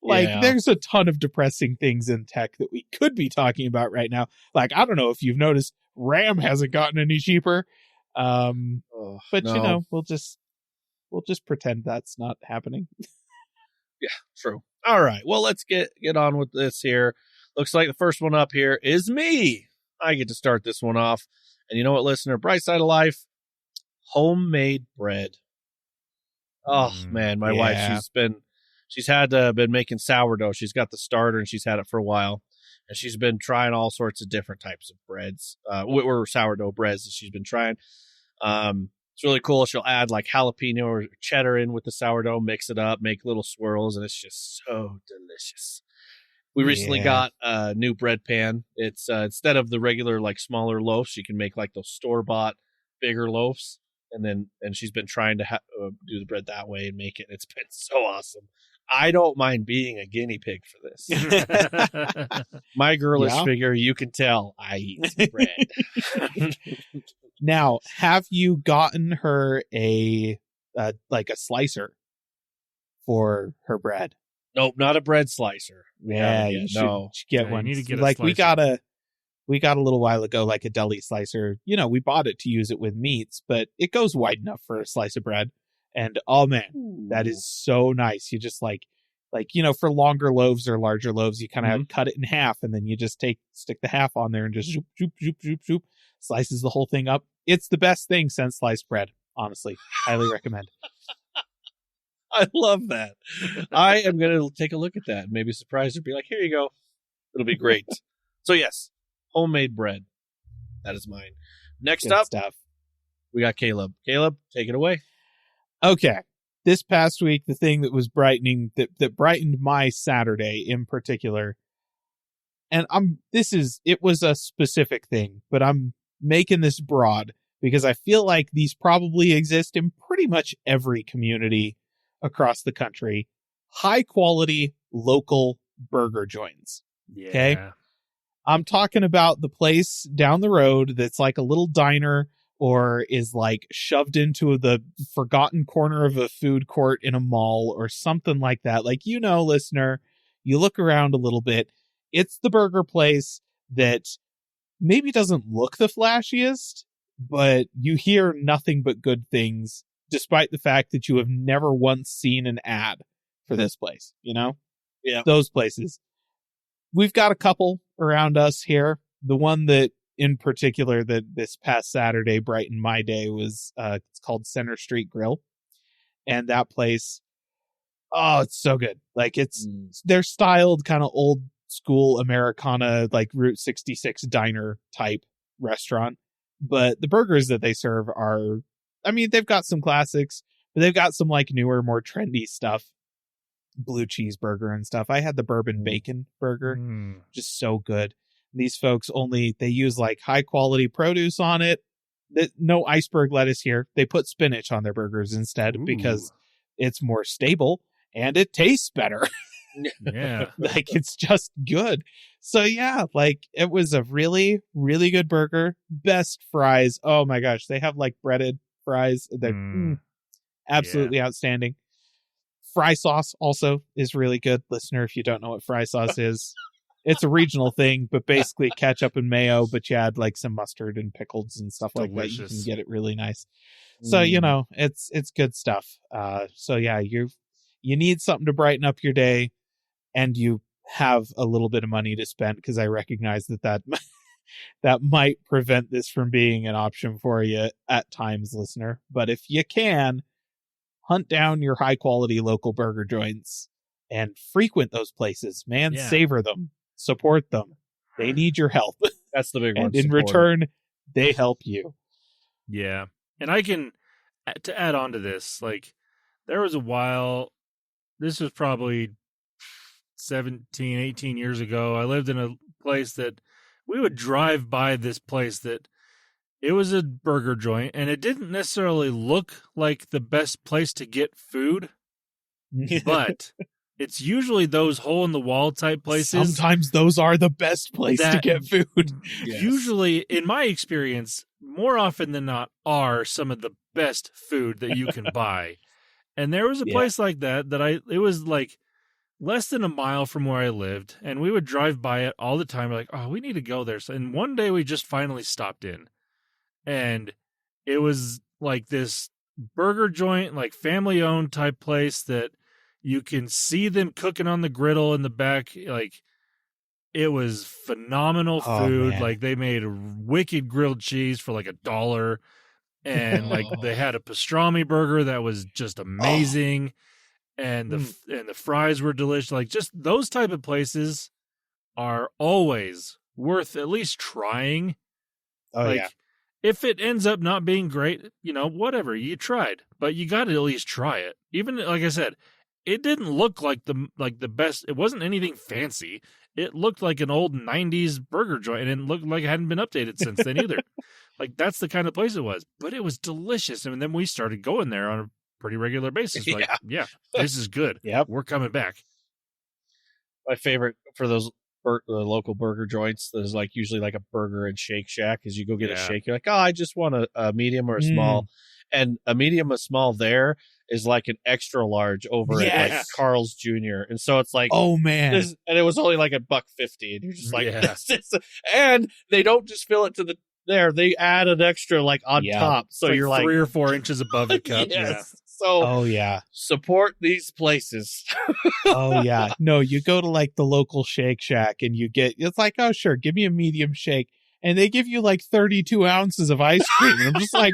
There's a ton of depressing things in tech that we could be talking about right now. Like, I don't know if you've noticed, RAM hasn't gotten any cheaper. But no. we'll just pretend that's not happening. Yeah, true. All right. Well, let's get on with this here. Looks like the first one up here is me. I get to start this one off. And you know what, listener? Bright side of life, homemade bread. Oh man, my wife, Yeah. she's had been making sourdough. She's got the starter and she's had it for a while, and she's been trying all sorts of different types of breads, or sourdough breads that she's been trying. It's really cool. She'll add like jalapeno or cheddar in with the sourdough, mix it up, make little swirls, and it's just so delicious. We recently Yeah. got a new bread pan. It's instead of the regular like smaller loaves, you can make like those store bought bigger loaves, and she's been trying to do the bread that way and make it. It's been so awesome. I don't mind being a guinea pig for this. My girlish Yeah. figure, you can tell I eat some bread. Now, have you gotten her a like a slicer for her bread? Nope, not a bread slicer. Yeah, Yeah, you should, no. should get Yeah, you one. need to get a like we slicer. got a little while ago like a deli slicer. You know, we bought it to use it with meats, but it goes wide enough for a slice of bread. And oh man, that is so nice. You just like you know, for longer loaves or larger loaves, you kind of cut it in half, and then you just stick the half on there and just zoop, zoop, zoop, zoop, zoop, slices the whole thing up. It's the best thing since sliced bread. Honestly, highly recommend. I love that. I am going to take a look at that and maybe surprise her. Be like, here you go. It'll be great. So yes, homemade bread. That is mine. Next Good up, stuff. we got Caleb. Caleb, take it away. Okay. This past week, the thing that was brightening, that brightened my Saturday in particular, and it was a specific thing, but I'm making this broad because I feel like these probably exist in pretty much every community across the country. High quality local burger joints. Yeah. Okay. I'm talking about the place down the road that's like a little diner or is like shoved into the forgotten corner of a food court in a mall or something like that. Like, you know, listener, you look around a little bit. It's the burger place that maybe doesn't look the flashiest, but you hear nothing but good things, despite the fact that you have never once seen an ad for this place, you know? Yeah. Those places. We've got a couple around us here. The one that in particular that this past Saturday brightened my day was it's called Center Street Grill. And that place, oh, it's so good. Like they're styled kind of old school Americana, like Route 66 diner type restaurant. But the burgers that they serve are, I mean, they've got some classics, but they've got some like newer, more trendy stuff. Blue cheeseburger and stuff. I had the bourbon bacon burger, just so good. These folks they use like high quality produce on it. No iceberg lettuce here. They put spinach on their burgers instead because it's more stable and it tastes better. Yeah. Like it's just good. So yeah, like it was a really, really good burger. Best fries. Oh my gosh. They have like breaded fries. They're absolutely outstanding. Fry sauce also is really good. Listener, if you don't know what fry sauce is, it's a regional thing, but basically ketchup and mayo, but you add like some mustard and pickles and stuff like that. You can get it really nice. So, you know, it's good stuff. So yeah, you need something to brighten up your day, and you have a little bit of money to spend, because I recognize that that might prevent this from being an option for you at times, listener. But if you can, hunt down your high quality local burger joints and frequent those places, man. Yeah. Savor them, support them. They need your help. That's the big one. And in Support. return, they help you. Yeah. And I can, to add on to this, like there was a while, this was probably 17, 18 years ago. I lived in a place that we would drive by this place that it was a burger joint, and it didn't necessarily look like the best place to get food, but it's usually those hole in the wall type places. Sometimes those are the best place to get food. Yes. Usually, in my experience, more often than not, are some of the best food that you can buy. And there was a place like that it was like less than a mile from where I lived, and we would drive by it all the time. We're like, oh, we need to go there. And one day we just finally stopped in. And it was like this burger joint, like family owned type place that you can see them cooking on the griddle in the back. Like it was phenomenal food. Man. Like they made wicked grilled cheese for like $1. and like they had a pastrami burger that was just amazing, and the fries were delicious. Like just those type of places are always worth at least trying. Oh, like, yeah. If it ends up not being great, whatever, you tried, but you got to at least try it. Even like I said, it didn't look like the best. It wasn't anything fancy. It looked like an old 90s burger joint, and it looked like it hadn't been updated since then either. Like, that's the kind of place it was. But it was delicious. And then we started going there on a pretty regular basis. Like, yeah, this is good. Yep. We're coming back. My favorite for those the local burger joints, there's like usually like a burger and Shake Shack. As you go get a shake, you're like, oh, I just want a medium or a small. And a medium, a small there is like an extra large over at like Carl's Jr. And so it's like, oh man, and it was only like $1.50, and you're just like, and they don't just fill it to the there; they add an extra like on top. So it's you're like like 3 or 4 inches above the cup. So, yeah, support these places. Oh yeah, no, you go to like the local Shake Shack and you get it's like, oh sure, give me a medium shake, and they give you like 32 ounces of ice cream, and I'm just like.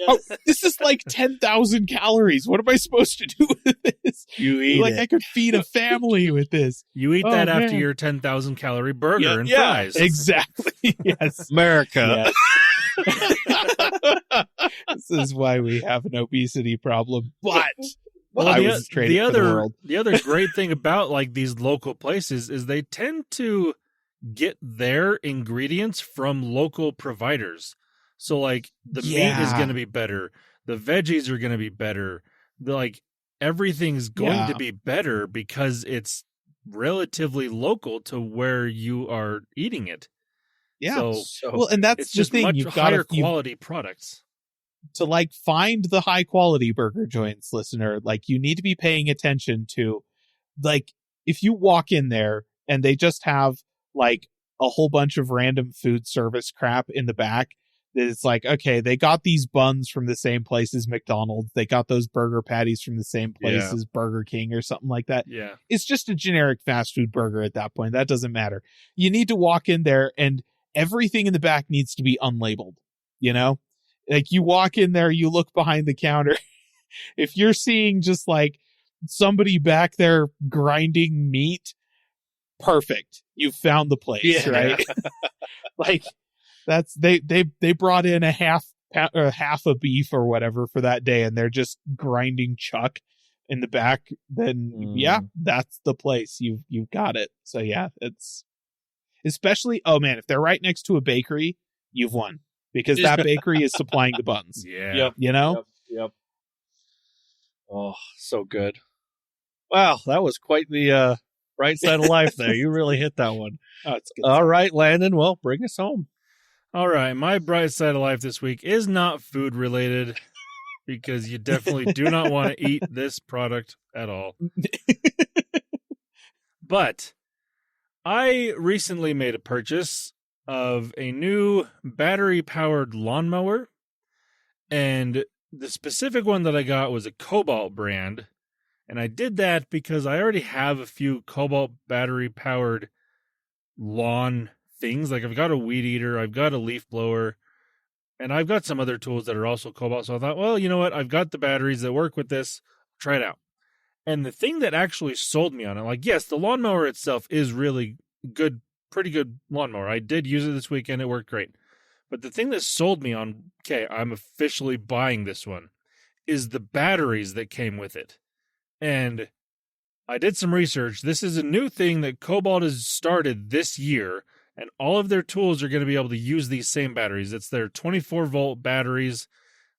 Oh, this is like 10,000 calories. What am I supposed to do with this? You eat like it. I could feed a family with this. You eat that after your 10,000 calorie burger and fries. Exactly. Yes. America. Yes. This is why we have an obesity problem. But the other great thing about like these local places is they tend to get their ingredients from local providers. So, like, the meat is going to be better. The veggies are going to be better. Everything's going to be better because it's relatively local to where you are eating it. Yeah. So well, and that's it's the just thing. much You've higher got quality products. To, like, find the high-quality burger joints, listener, like, you need to be paying attention to, like, if you walk in there and they just have, like, a whole bunch of random food service crap in the back, it's like, okay, they got these buns from the same place as McDonald's. They got those burger patties from the same place as Burger King or something like that. Yeah. It's just a generic fast food burger at that point. That doesn't matter. You need to walk in there and everything in the back needs to be unlabeled. Like you walk in there, you look behind the counter. If you're seeing just like somebody back there grinding meat, perfect. You've found the place, right? Like, that's they brought in a half a beef or whatever for that day, and they're just grinding chuck in the back. Then that's the place. You've got it. So yeah, it's especially if they're right next to a bakery, you've won because that bakery is supplying the buns. Yeah, Yep. Oh, so good. Wow, that was quite the bright side of life there. You really hit that one. Oh, it's good. All right, Landon. Well, bring us home. All right, my bright side of life this week is not food related because you definitely do not want to eat this product at all. But I recently made a purchase of a new battery-powered lawnmower, and the specific one that I got was a Kobalt brand, and I did that because I already have a few Kobalt battery-powered lawn things. Like I've got a weed eater, I've got a leaf blower, and I've got some other tools that are also Kobalt. So I thought, well, you know what? I've got the batteries that work with this. Try it out. And the thing that actually sold me on it, like, yes, the lawnmower itself is really good, pretty good lawnmower. I did use it this weekend. It worked great. But the thing that sold me on, okay, I'm officially buying this one, is the batteries that came with it. And I did some research. This is a new thing that Kobalt has started this year. And all of their tools are going to be able to use these same batteries. It's their 24-volt batteries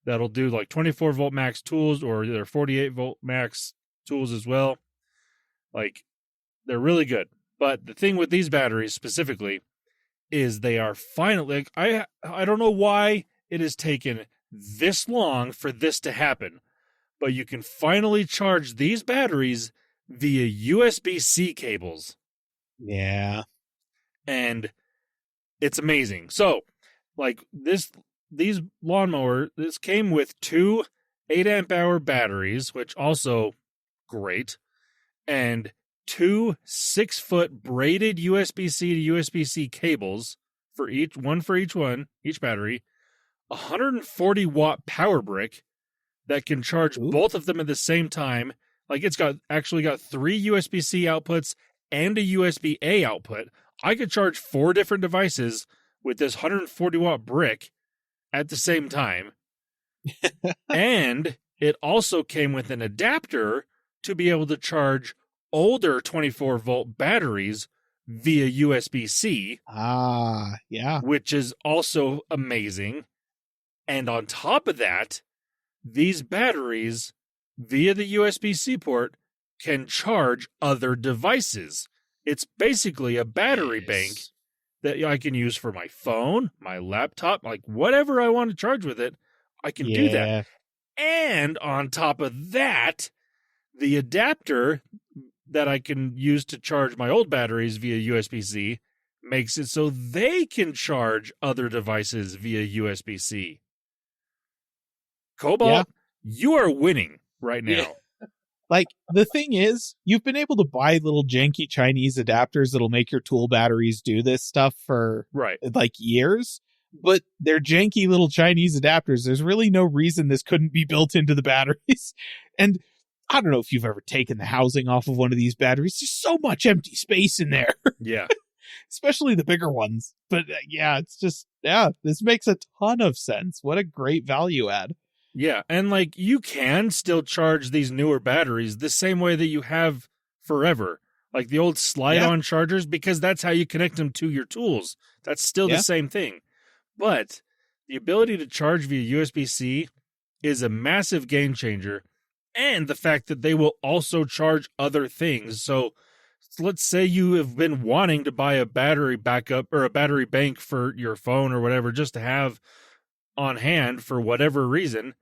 that'll do like 24-volt max tools or their 48-volt max tools as well. Like, they're really good. But the thing with these batteries specifically is they are finally... Like, I don't know why it has taken this long for this to happen, but you can finally charge these batteries via USB-C cables. Yeah. And it's amazing. So, like these lawnmower, this came with 2 8-amp-hour batteries, which also great, and 2 6-foot braided USB-C to USB-C cables for each battery, 140 watt power brick that can charge both of them at the same time. Like it's actually got 3 USB-C outputs and a USB-A output. I could charge 4 different devices with this 140 watt brick at the same time. And it also came with an adapter to be able to charge older 24 volt batteries via USB-C. Ah, yeah. Which is also amazing. And on top of that, these batteries via the USB-C port can charge other devices. It's basically a battery bank that I can use for my phone, my laptop, like whatever I want to charge with it, I can do that. And on top of that, the adapter that I can use to charge my old batteries via USB-C makes it so they can charge other devices via USB-C. Kobalt, you are winning right now. Yeah. Like, the thing is, you've been able to buy little janky Chinese adapters that'll make your tool batteries do this stuff for, like, years. But they're janky little Chinese adapters. There's really no reason this couldn't be built into the batteries. And I don't know if you've ever taken the housing off of one of these batteries. There's so much empty space in there. Yeah. Especially the bigger ones. But it's just, this makes a ton of sense. What a great value add. Yeah, and like you can still charge these newer batteries the same way that you have forever. Like the old slide-on chargers, because that's how you connect them to your tools. That's still the same thing. But the ability to charge via USB-C is a massive game changer. And the fact that they will also charge other things. So let's say you have been wanting to buy a battery backup or a battery bank for your phone or whatever, just to have on hand for whatever reason.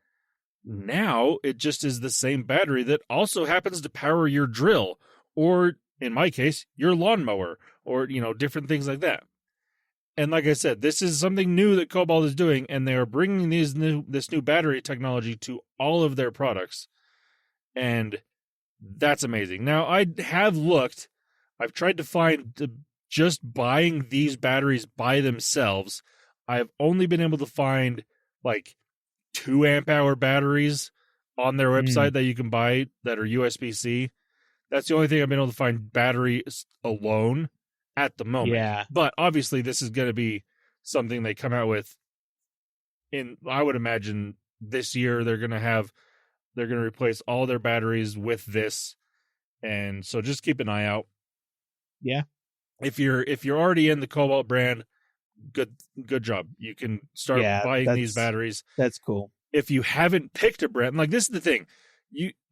Now it just is the same battery that also happens to power your drill, or in my case, your lawnmower, or, different things like that. And like I said, this is something new that Kobalt is doing, and they are bringing this new battery technology to all of their products. And that's amazing. Now, I have looked, I've tried to find just buying these batteries by themselves. I've only been able to find like 2 amp hour batteries on their website that you can buy that are USB-C. That's the only thing I've been able to find batteries alone at the moment. Yeah. But obviously this is going to be something they come out with I would imagine this year. They're going to replace all their batteries with this. And so just keep an eye out. Yeah. If you're already in the Kobalt brand, good job. You can start buying these batteries. That's cool. If you haven't picked a brand, like this is the thing,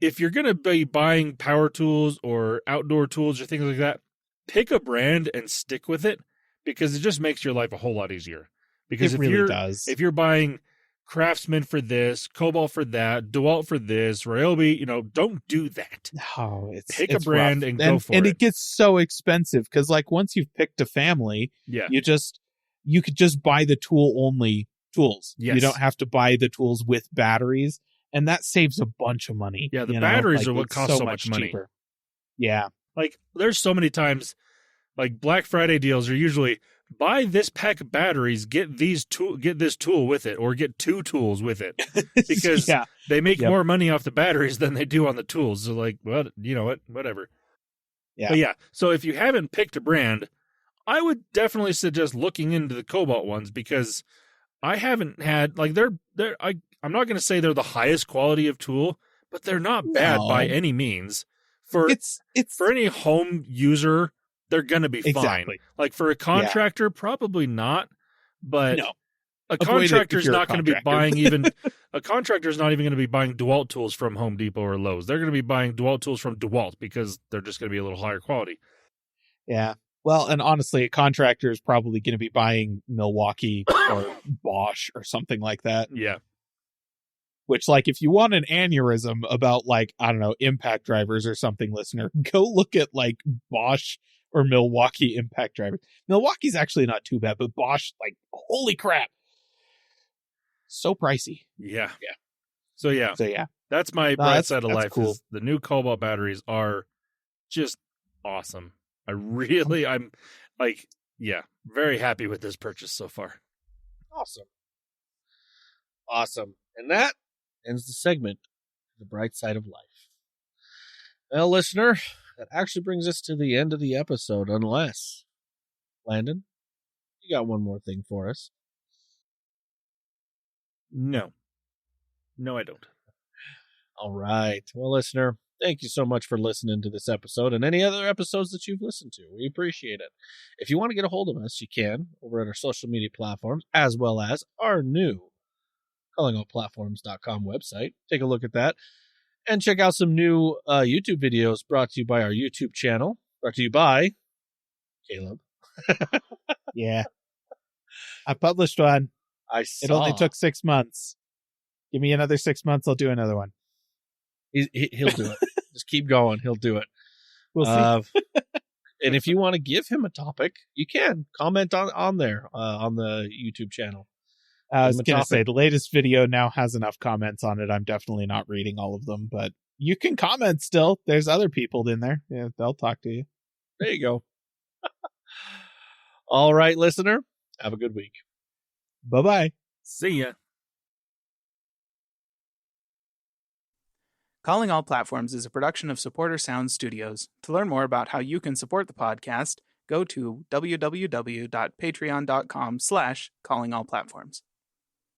if you're going to be buying power tools or outdoor tools or things like that, pick a brand and stick with it, because it just makes your life a whole lot easier. Because if you're buying Craftsman for this, Kobalt for that, DeWalt for this, Ryobi, don't do that. No, pick a brand rough. and go for it. And it gets so expensive because, like, once you've picked a family, you could just buy the tool-only tools. Yes. You don't have to buy the tools with batteries, and that saves a bunch of money. Yeah, the batteries are what cost so much money. Cheaper. Yeah. Like, there's so many times, like, Black Friday deals are usually, buy this pack of batteries, get this tool with it, or get 2 tools with it. Because they make more money off the batteries than they do on the tools. So, like, well, you know what? Whatever. Yeah. But so if you haven't picked a brand, I would definitely suggest looking into the Kobalt ones, because I haven't had, like, I'm not going to say they're the highest quality of tool, but they're not bad by any means. For any home user, they're going to be fine. Like, for a contractor, probably not, but a contractor's not going to be buying a contractor's not even going to be buying DeWalt tools from Home Depot or Lowe's. They're going to be buying DeWalt tools from DeWalt because they're just going to be a little higher quality. Yeah. Well, and honestly, a contractor is probably going to be buying Milwaukee or Bosch or something like that. Yeah. Which, like, if you want an aneurysm about, like, I don't know, impact drivers or something, listener, go look at, like, Bosch or Milwaukee impact drivers. Milwaukee's actually not too bad, but Bosch, like, holy crap. So pricey. Yeah. So that's my bright side of life. Cool. Is the new Kobalt batteries are just awesome. I'm like, very happy with this purchase so far. Awesome. Awesome. And that ends the segment, The Bright Side of Life. Well, listener, that actually brings us to the end of the episode, unless, Landon, you got one more thing for us. No. No, I don't. All right. Well, listener, thank you so much for listening to this episode and any other episodes that you've listened to. We appreciate it. If you want to get a hold of us, you can over at our social media platforms, as well as our new callingoutplatforms.com website. Take a look at that and check out some new YouTube videos brought to you by our YouTube channel, brought to you by Caleb. Yeah. I published one. I saw. It only took 6 months. Give me another 6 months. I'll do another one. He'll do it. Just keep going. He'll do it. We'll see. And if you want to give him a topic, you can comment on there on the YouTube channel. I was going to say the latest video now has enough comments on it. I'm definitely not reading all of them, but you can comment still. There's other people in there. Yeah, they'll talk to you. There you go. All right, listener. Have a good week. Bye-bye. See ya. Calling All Platforms is a production of Supporter Sound Studios. To learn more about how you can support the podcast, go to www.patreon.com/callingallplatforms.